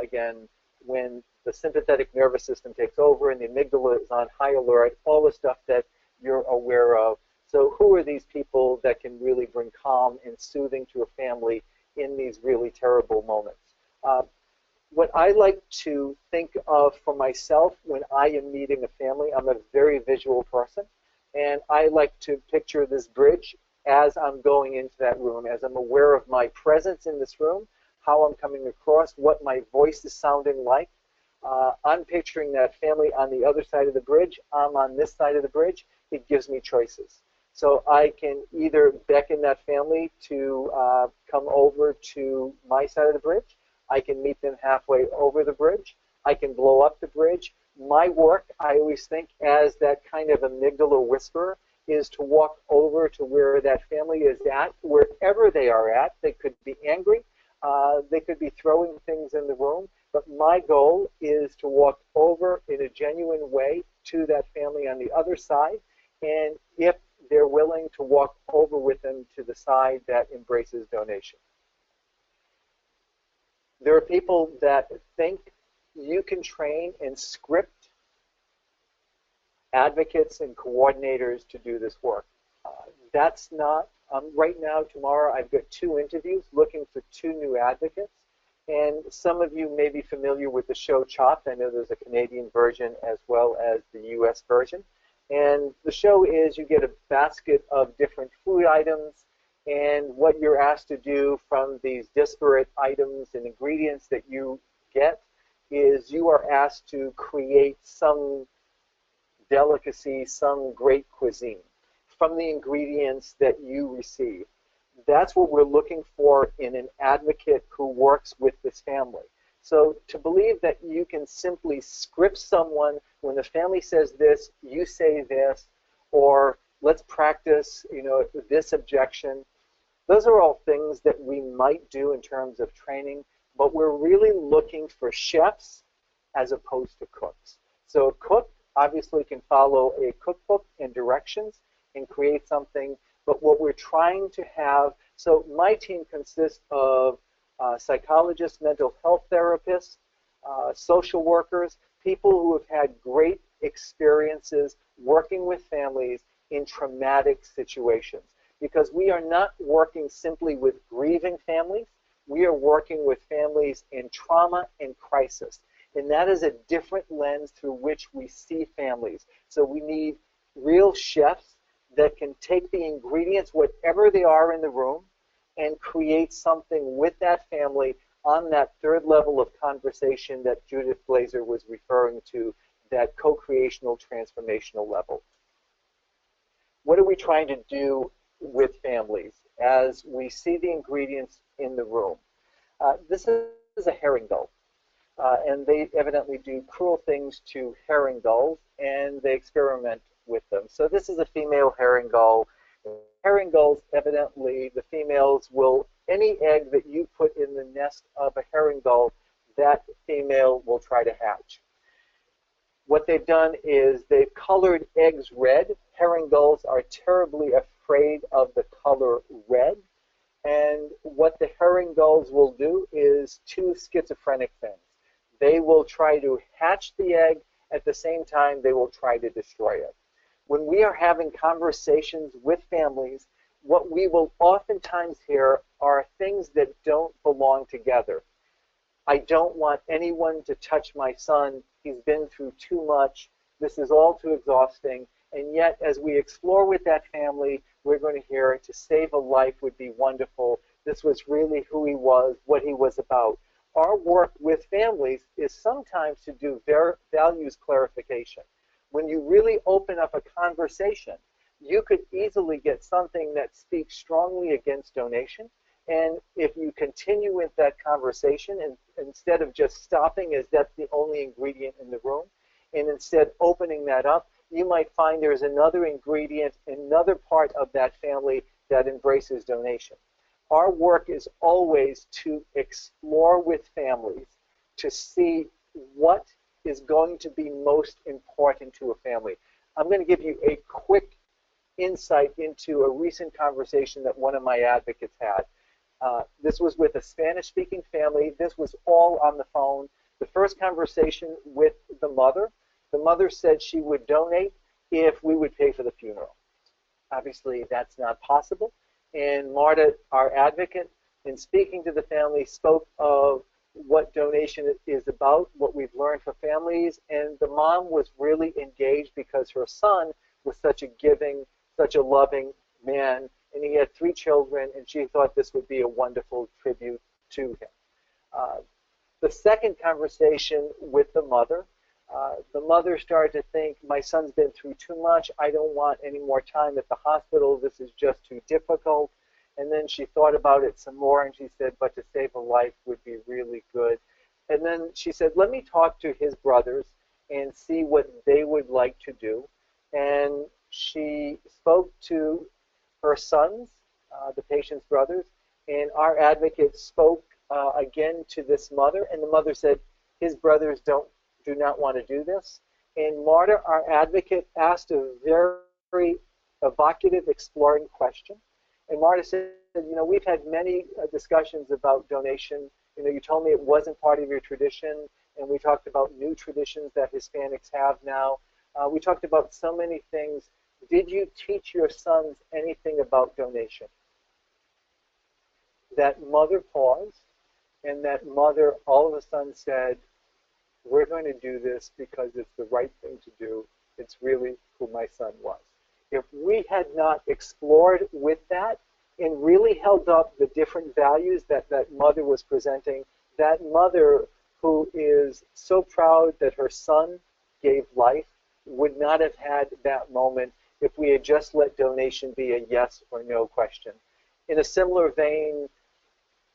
again, when the sympathetic nervous system takes over and the amygdala is on high alert, all the stuff that you're aware of. So who are these people that can really bring calm and soothing to a family in these really terrible moments? What I like to think of for myself when I am meeting a family, I'm a very visual person, and I like to picture this bridge as I'm going into that room, as I'm aware of my presence in this room, how I'm coming across, what my voice is sounding like. I'm picturing that family on the other side of the bridge. I'm on this side of the bridge. It gives me choices. So I can either beckon that family to come over to my side of the bridge. I can meet them halfway over the bridge. I can blow up the bridge. My work, I always think, as that kind of amygdala whisperer, is to walk over to where that family is at, wherever they are at. They could be angry. They could be throwing things in the room. But my goal is to walk over in a genuine way to that family on the other side. And if they're willing, to walk over with them to the side that embraces donation. There are people that think you can train and script advocates and coordinators to do this work. That's not, right now, tomorrow, I've got 2 interviews looking for 2 new advocates. And some of you may be familiar with the show Chopped. I know there's a Canadian version as well as the US version. And the show is you get a basket of different food items, and what you're asked to do from these disparate items and ingredients that you get is you are asked to create some delicacy, some great cuisine from the ingredients that you receive. That's what we're looking for in an advocate who works with this family. So to believe that you can simply script someone when the family says this, you say this, or let's practice, this objection. Those are all things that we might do in terms of training, but we're really looking for chefs as opposed to cooks. So a cook obviously can follow a cookbook and directions and create something, but what we're trying to have, so my team consists of psychologists, mental health therapists, social workers, people who have had great experiences working with families in traumatic situations. Because we are not working simply with grieving families, we are working with families in trauma and crisis. And that is a different lens through which we see families. So we need real chefs that can take the ingredients, whatever they are in the room, and create something with that family on that 3rd level of conversation that Judith Glazer was referring to, that co-creational, transformational level. What are we trying to do with families as we see the ingredients in the room? This is a herring gull, and they evidently do cruel things to herring gulls, and they experiment with them. So this is a female herring gull. Herring gulls, evidently, the females will, any egg that you put in the nest of a herring gull, that female will try to hatch. What they've done is they've colored eggs red. Herring gulls are terribly afraid of the color red. And what the herring gulls will do is 2 schizophrenic things. They will try to hatch the egg. At the same time, they will try to destroy it. When we are having conversations with families, what we will oftentimes hear are things that don't belong together. I don't want anyone to touch my son. He's been through too much. This is all too exhausting. And yet, as we explore with that family, we're going to hear to save a life would be wonderful. This was really who he was, what he was about. Our work with families is sometimes to do values clarification. When you really open up a conversation, you could easily get something that speaks strongly against donation. And if you continue with that conversation, and instead of just stopping as that's the only ingredient in the room, and instead opening that up, you might find there's another ingredient, another part of that family that embraces donation. Our work is always to explore with families to see what is going to be most important to a family. I'm going to give you a quick insight into a recent conversation that one of my advocates had. This was with a Spanish-speaking family. This was all on the phone. The first conversation with the mother said she would donate if we would pay for the funeral. Obviously, that's not possible. And Marta, our advocate, in speaking to the family, spoke of what donation is about, what we've learned for families, and the mom was really engaged because her son was such a giving, such a loving man, and he had 3 children, and she thought this would be a wonderful tribute to him. Uh, the second conversation with the mother started to think, my son's been through too much. I don't want any more time at the hospital. This is just too difficult. And then she thought about it some more, and she said, but to save a life would be really good. And then she said, let me talk to his brothers and see what they would like to do. And she spoke to her sons, the patient's brothers, and our advocate spoke again to this mother, and the mother said, his brothers do not want to do this. And Marta, our advocate, asked a very evocative, exploring question. And Marta said, we've had many discussions about donation. You told me it wasn't part of your tradition, and we talked about new traditions that Hispanics have now. We talked about so many things. Did you teach your sons anything about donation? That mother paused, and that mother all of a sudden said, we're going to do this because it's the right thing to do. It's really who my son was. If we had not explored with that and really held up the different values that that mother was presenting, that mother who is so proud that her son gave life would not have had that moment if we had just let donation be a yes or no question. In a similar vein,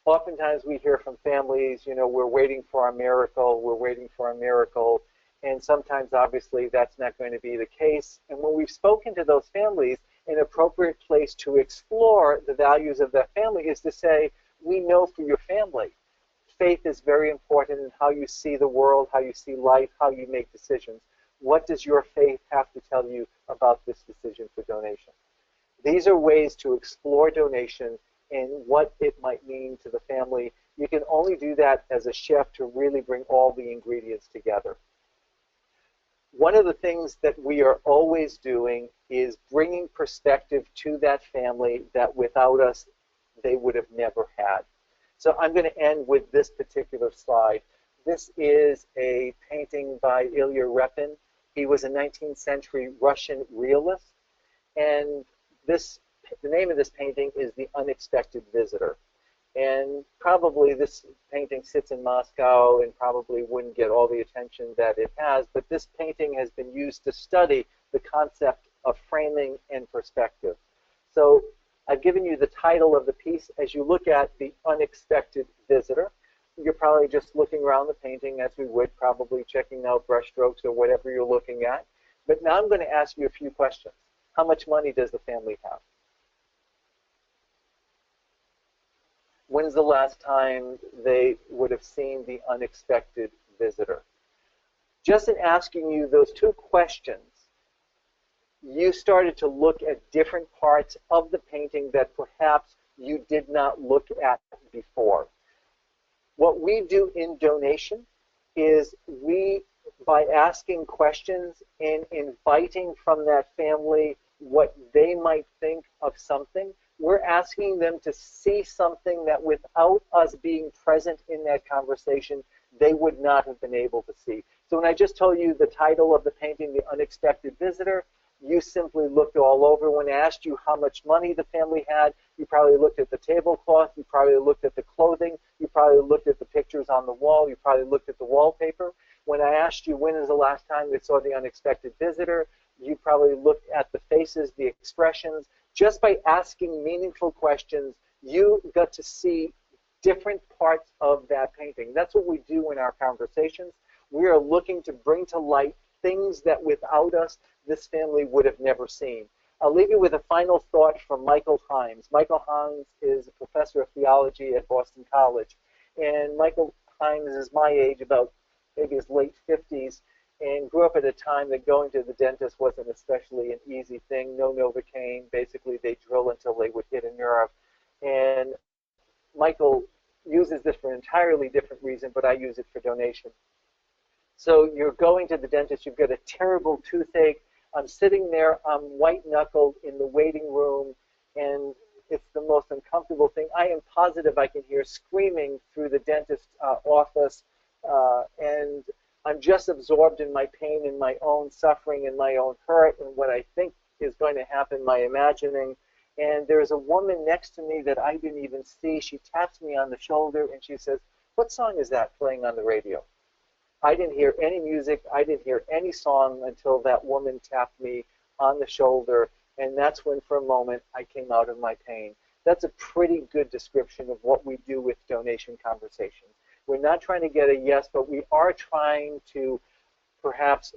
oftentimes we hear from families, we're waiting for our miracle, we're waiting for our miracle, and sometimes obviously that's not going to be the case. And when we've spoken to those families, an appropriate place to explore the values of that family is to say, we know for your family, faith is very important in how you see the world, how you see life, how you make decisions. What does your faith have to tell you about this decision for donation? These are ways to explore donation and what it might mean to the family. You can only do that as a chef to really bring all the ingredients together. One of the things that we are always doing is bringing perspective to that family that without us, they would have never had. So I'm going to end with this particular slide. This is a painting by Ilya Repin. He was a 19th century Russian realist, and the name of this painting is The Unexpected Visitor. And probably this painting sits in Moscow and probably wouldn't get all the attention that it has, but this painting has been used to study the concept of framing and perspective. So I've given you the title of the piece. As you look at The Unexpected Visitor, you're probably just looking around the painting as we would, probably checking out brushstrokes or whatever you're looking at. But now I'm going to ask you a few questions. How much money does the family have? When's the last time they would have seen the unexpected visitor? Just in asking you those two questions, you started to look at different parts of the painting that perhaps you did not look at before. What we do in donation is by asking questions and inviting from that family what they might think of something, we're asking them to see something that without us being present in that conversation, they would not have been able to see. So when I just told you the title of the painting, The Unexpected Visitor, you simply looked all over. When I asked you how much money the family had, you probably looked at the tablecloth, you probably looked at the clothing, you probably looked at the pictures on the wall, you probably looked at the wallpaper. When I asked you when is the last time they saw the unexpected visitor, you probably looked at the faces, the expressions. Just by asking meaningful questions, you got to see different parts of that painting. That's what we do in our conversations. We are looking to bring to light things that without us, this family would have never seen. I'll leave you with a final thought from Michael Himes. Michael Himes is a professor of theology at Boston College. And Michael Himes is my age, about maybe his late 50s, and grew up at a time that going to the dentist wasn't especially an easy thing. No Novocaine. Basically, they drill until they would hit a nerve. And Michael uses this for an entirely different reason, but I use it for donation. So you're going to the dentist, you've got a terrible toothache. I'm sitting there, I'm white-knuckled in the waiting room, and it's the most uncomfortable thing. I am positive I can hear screaming through the dentist's office, and I'm just absorbed in my pain and my own suffering and my own hurt and what I think is going to happen, my imagining. And there's a woman next to me that I didn't even see. She taps me on the shoulder and she says, "What song is that playing on the radio?" I didn't hear any music. I didn't hear any song until that woman tapped me on the shoulder. And that's when, for a moment, I came out of my pain. That's a pretty good description of what we do with donation conversations. We're not trying to get a yes, but we are trying to perhaps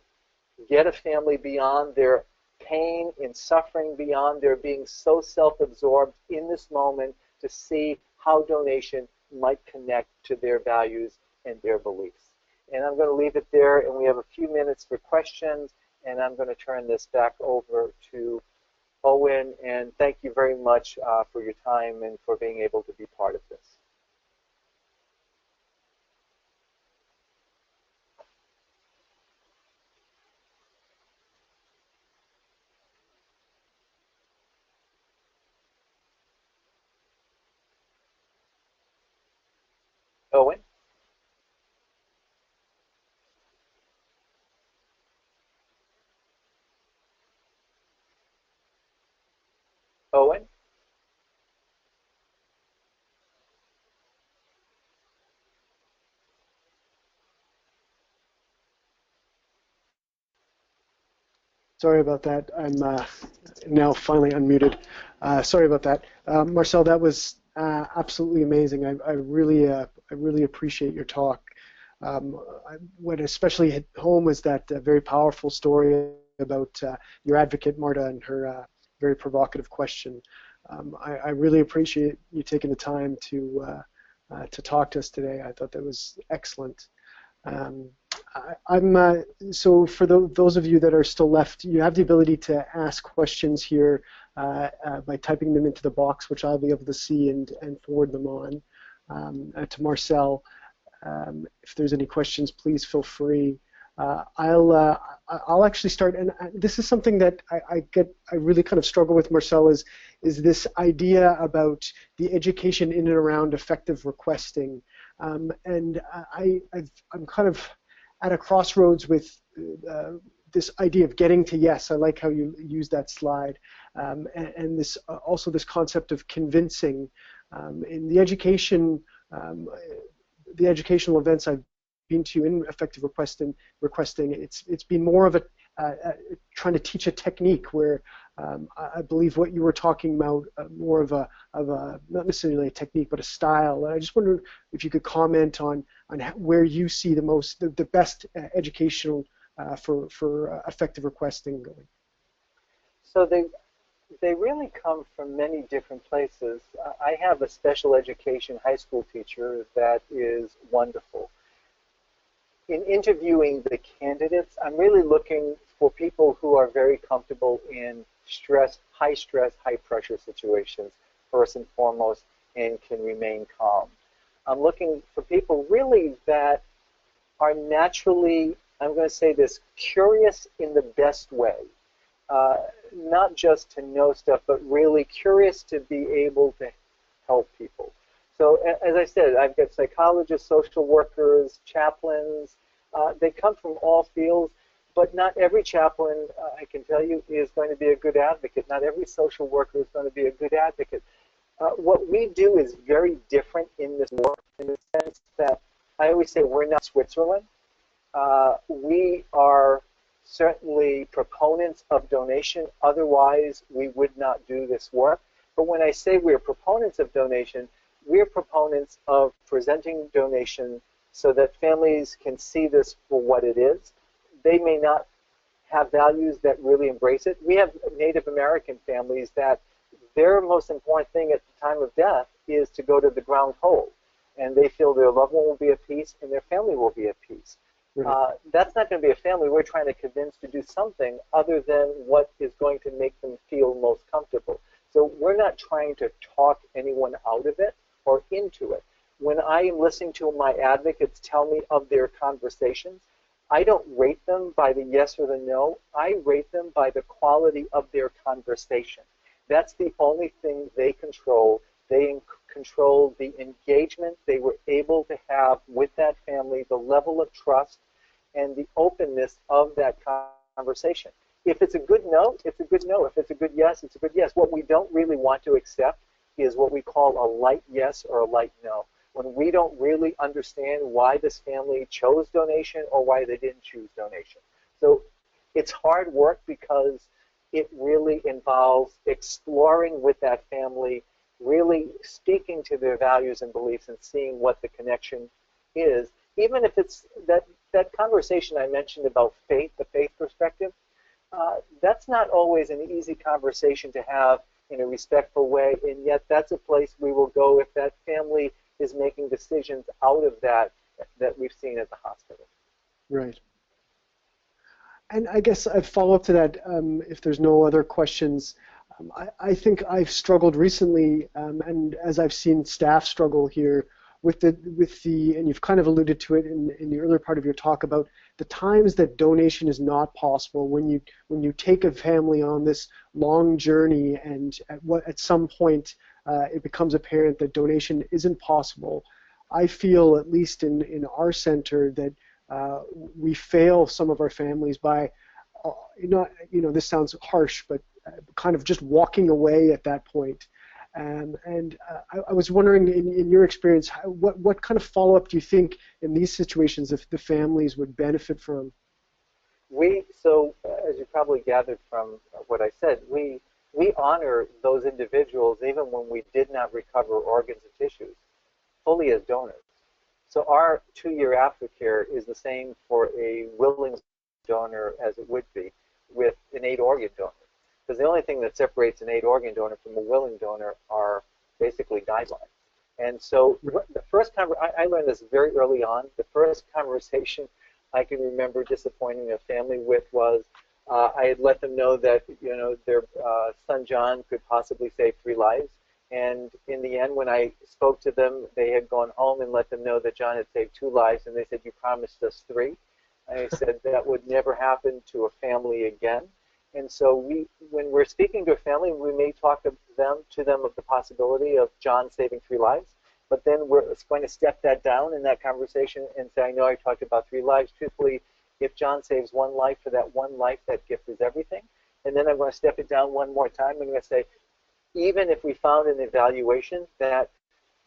get a family beyond their pain and suffering, beyond their being so self-absorbed in this moment, to see how donation might connect to their values and their beliefs. And I'm going to leave it there, and we have a few minutes for questions, and I'm going to turn this back over to Owen, and thank you very much for your time and for being able to be part of this. Owen? Owen? Sorry about that. I'm now finally unmuted. Sorry about that. Marcel, that was absolutely amazing. I really appreciate your talk. What especially hit home was that very powerful story about your advocate, Marta, and her very provocative question. I really appreciate you taking the time to talk to us today. I thought that was excellent. So for those of you that are still left, you have the ability to ask questions here by typing them into the box, which I'll be able to see and forward them on to Marcel. If there's any questions, please feel free. I'll actually start, and this is something that I really kind of struggle with, Marcel, is this idea about the education in and around effective requesting, and I'm kind of at a crossroads with this idea of getting to yes. I like how you use that slide, and this also this concept of convincing in the education. The educational events I've been to in effective requesting, it's been more of a trying to teach a technique where I believe what you were talking about more of a not necessarily a technique but a style. And I just wonder if you could comment on where you see the best educational for effective requesting going. So they really come from many different places. I have a special education high school teacher that is wonderful. In interviewing the candidates, I'm really looking for people who are very comfortable in stress, high pressure situations, first and foremost, and can remain calm. I'm looking for people really that are naturally, I'm going to say this, curious in the best way. Not just to know stuff, but really curious to be able to help people. So as I said, I've got psychologists, social workers, chaplains. They come from all fields, but not every chaplain, I can tell you, is going to be a good advocate. Not every social worker is going to be a good advocate. What we do is very different in this work, in the sense that I always say we're not Switzerland. We are certainly proponents of donation, otherwise we would not do this work. But when I say we're proponents of donation, we're proponents of presenting donation so that families can see this for what it is. They may not have values that really embrace it. We have Native American families that their most important thing at the time of death is to go to the ground whole, and they feel their loved one will be at peace and their family will be at peace. That's not going to be a family we're trying to convince to do something other than what is going to make them feel most comfortable. So we're not trying to talk anyone out of it or into it. When I am listening to my advocates tell me of their conversations, I don't rate them by the yes or the no. I rate them by the quality of their conversation. That's the only thing they control. They control the engagement they were able to have with that family, the level of trust, and the openness of that conversation. if it's a good no, it's a good no. If it's a good yes, it's a good yes. What we don't really want to accept is what we call a light yes or a light no. When we don't really understand why this family chose donation or why they didn't choose donation. So it's hard work because it really involves exploring with that family, really speaking to their values and beliefs and seeing what the connection is. Even if it's that conversation I mentioned about faith, the faith perspective, that's not always an easy conversation to have in a respectful way, and yet that's a place we will go if that family is making decisions out of that we've seen at the hospital. Right. And I guess a follow-up to that, if there's no other questions, I think I've struggled recently, and as I've seen staff struggle here with the, and you've kind of alluded to it in the earlier part of your talk about the times that donation is not possible when you take a family on this long journey, and at some point it becomes apparent that donation isn't possible. I feel, at least in our center, that we fail some of our families by not, this sounds harsh, but kind of just walking away at that point. I was wondering, in your experience, what kind of follow-up do you think in these situations if the families would benefit from? So as you probably gathered from what I said, we honor those individuals even when we did not recover organs and tissues fully as donors. So our 2-year aftercare is the same for a willing donor as it would be with an 8-organ donor. Because the only thing that separates an 8-organ donor from a willing donor are basically guidelines. And so the first time, I learned this very early on, the first conversation I can remember disappointing a family with was I had let them know that their son John could possibly save 3 lives. And in the end, when I spoke to them, they had gone home and let them know that John had saved 2 lives, and they said, "You promised us 3." I said that would never happen to a family again. And so when we're speaking to a family, we may talk to them of the possibility of John saving 3 lives, but then we're going to step that down in that conversation and say, "I know I talked about 3 lives. Truthfully, if John saves 1 life, for that 1 life, that gift is everything." And then I'm going to step it down one more time. I'm going to say, even if we found in the evaluation that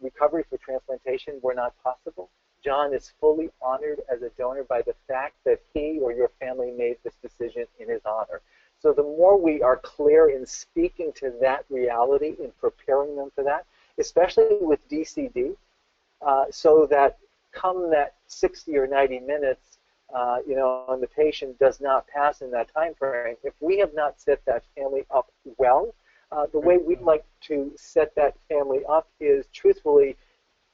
recovery for transplantation were not possible, John is fully honored as a donor by the fact that he or your family made this decision in his honor. So the more we are clear in speaking to that reality and preparing them for that, especially with DCD, so that come that 60 or 90 minutes, and the patient does not pass in that time frame, if we have not set that family up well, the way we'd like to set that family up is, truthfully,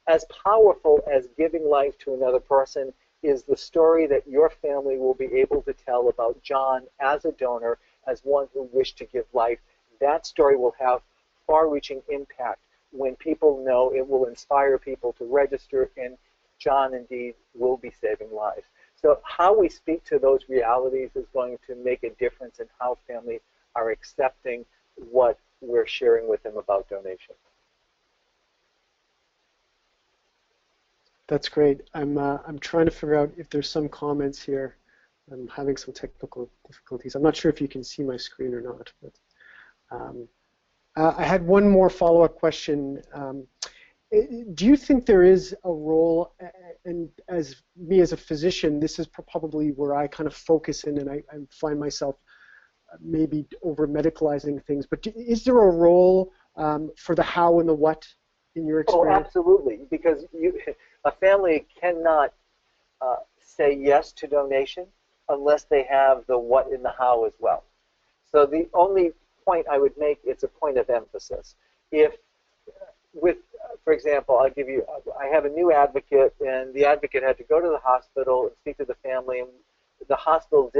as powerful as giving life to another person is the story that your family will be able to tell about John as a donor, as one who wished to give life. That story will have far-reaching impact when people know. It will inspire people to register, and John indeed will be saving lives. So how we speak to those realities is going to make a difference in how families are accepting what we're sharing with them about donation. That's great. I'm trying to figure out if there's some comments here. I'm having some technical difficulties. I'm not sure if you can see my screen or not. But I had one more follow-up question. Do you think there is a role, and as a physician, this is probably where I kind of focus in, and I find myself maybe over-medicalizing things, but is there a role for the how and the what in your experience? Oh, absolutely, because a family cannot say yes to donation unless they have the what and the how as well. So the only point I would make, it's a point of emphasis. If for example, I have a new advocate, and the advocate had to go to the hospital and speak to the family, and the hospital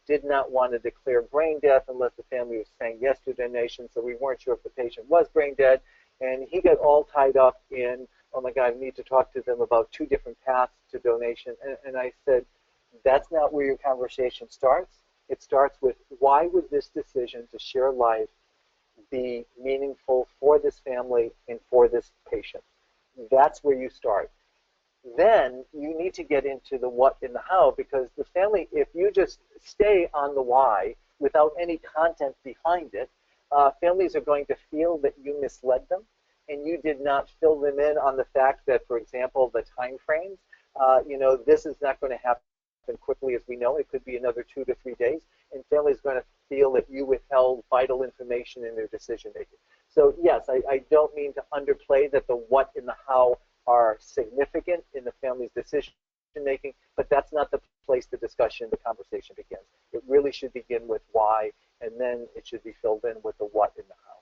did not want to declare brain death unless the family was saying yes to donation, so we weren't sure if the patient was brain dead, and he got all tied up in, oh my God, I need to talk to them about 2 different paths to donation, and I said, that's not where your conversation starts. It starts with, why would this decision to share life be meaningful for this family and for this patient? That's where you start. Then you need to get into the what and the how, because the family, if you just stay on the why, without any content behind it, families are going to feel that you misled them and you did not fill them in on the fact that, for example, the time frames, this is not going to happen quickly as we know. It could be another 2 to 3 days, and families are going to feel that you withheld vital information in their decision making. So yes, I don't mean to underplay that the what and the how are significant in the family's decision making, but that's not the place the discussion, the conversation begins. It really should begin with why, and then it should be filled in with the what and the how.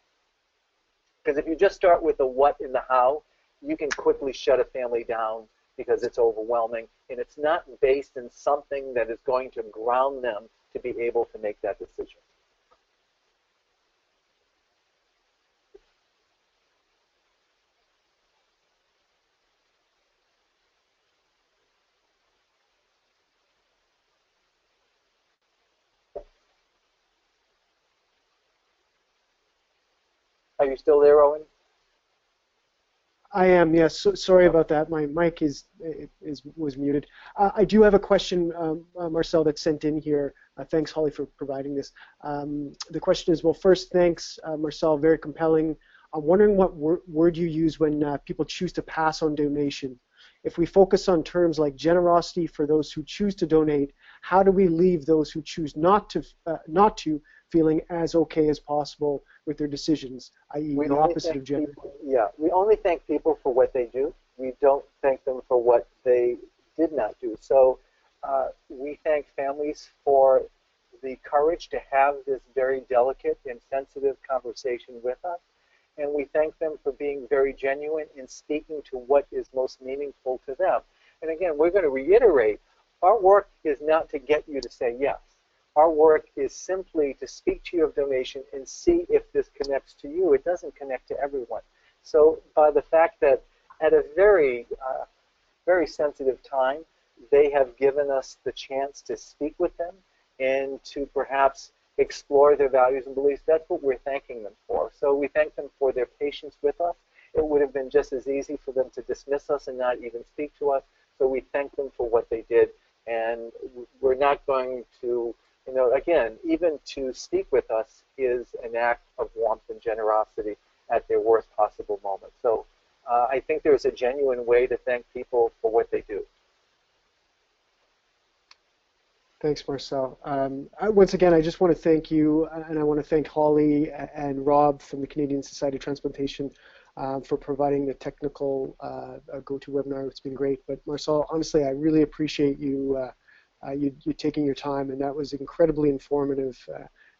Because if you just start with the what and the how, you can quickly shut a family down because it's overwhelming, and it's not based in something that is going to ground them to be able to make that decision. Are you still there, Owen? I am, yes. So, sorry about that. My mic was muted. I do have a question, Marcel, that's sent in here. Thanks, Holly, for providing this. The question is, well, first, thanks, Marcel, very compelling. I'm wondering what word you use when people choose to pass on donation. If we focus on terms like generosity for those who choose to donate, how do we leave those who choose not to feeling as okay as possible with their decisions, i.e. the opposite of generous? Yeah, we only thank people for what they do. We don't thank them for what they did not do. So we thank families for the courage to have this very delicate and sensitive conversation with us. And we thank them for being very genuine in speaking to what is most meaningful to them. And again, we're going to reiterate, our work is not to get you to say yes. Our work is simply to speak to your donation and see if this connects to you. It doesn't connect to everyone. So by the fact that at a very, very sensitive time, they have given us the chance to speak with them and to perhaps explore their values and beliefs, that's what we're thanking them for. So we thank them for their patience with us. It would have been just as easy for them to dismiss us and not even speak to us. So we thank them for what they did. And we're not going to, again, even to speak with us is an act of warmth and generosity at their worst possible moment. So I think there's a genuine way to thank people for what they do. Thanks, Marcel. Once again, I just want to thank you, and I want to thank Holly and Rob from the Canadian Society of Transplantation for providing the technical GoToWebinar. It's been great. But Marcel, honestly, I really appreciate you taking your time, and that was incredibly informative,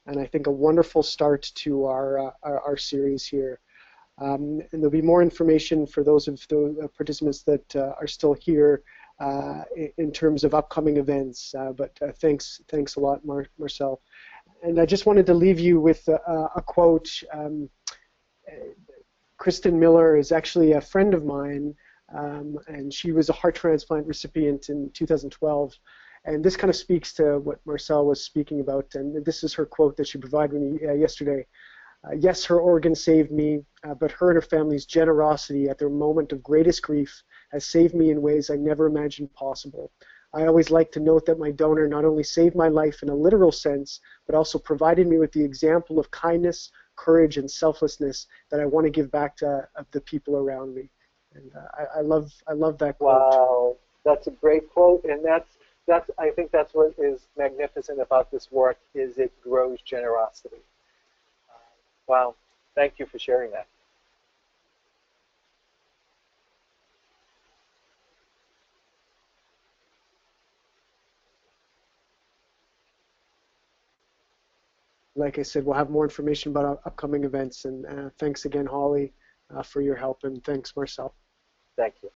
and I think a wonderful start to our series here. And there'll be more information for those of the participants that are still here in terms of upcoming events. But thanks a lot, Marcel. And I just wanted to leave you with a quote. Kristen Miller is actually a friend of mine, and she was a heart transplant recipient in 2012. And this kind of speaks to what Marcel was speaking about. And this is her quote that she provided me yesterday. Yes, her organ saved me, but her and her family's generosity at their moment of greatest grief has saved me in ways I never imagined possible. I always like to note that my donor not only saved my life in a literal sense, but also provided me with the example of kindness, courage, and selflessness that I want to give back to the people around me. And I love that quote. Wow, that's a great quote, and I think that's what is magnificent about this work, is it grows generosity. Wow, thank you for sharing that. Like I said, we'll have more information about our upcoming events. And thanks again, Holly, for your help, and thanks, Marcel. Thank you.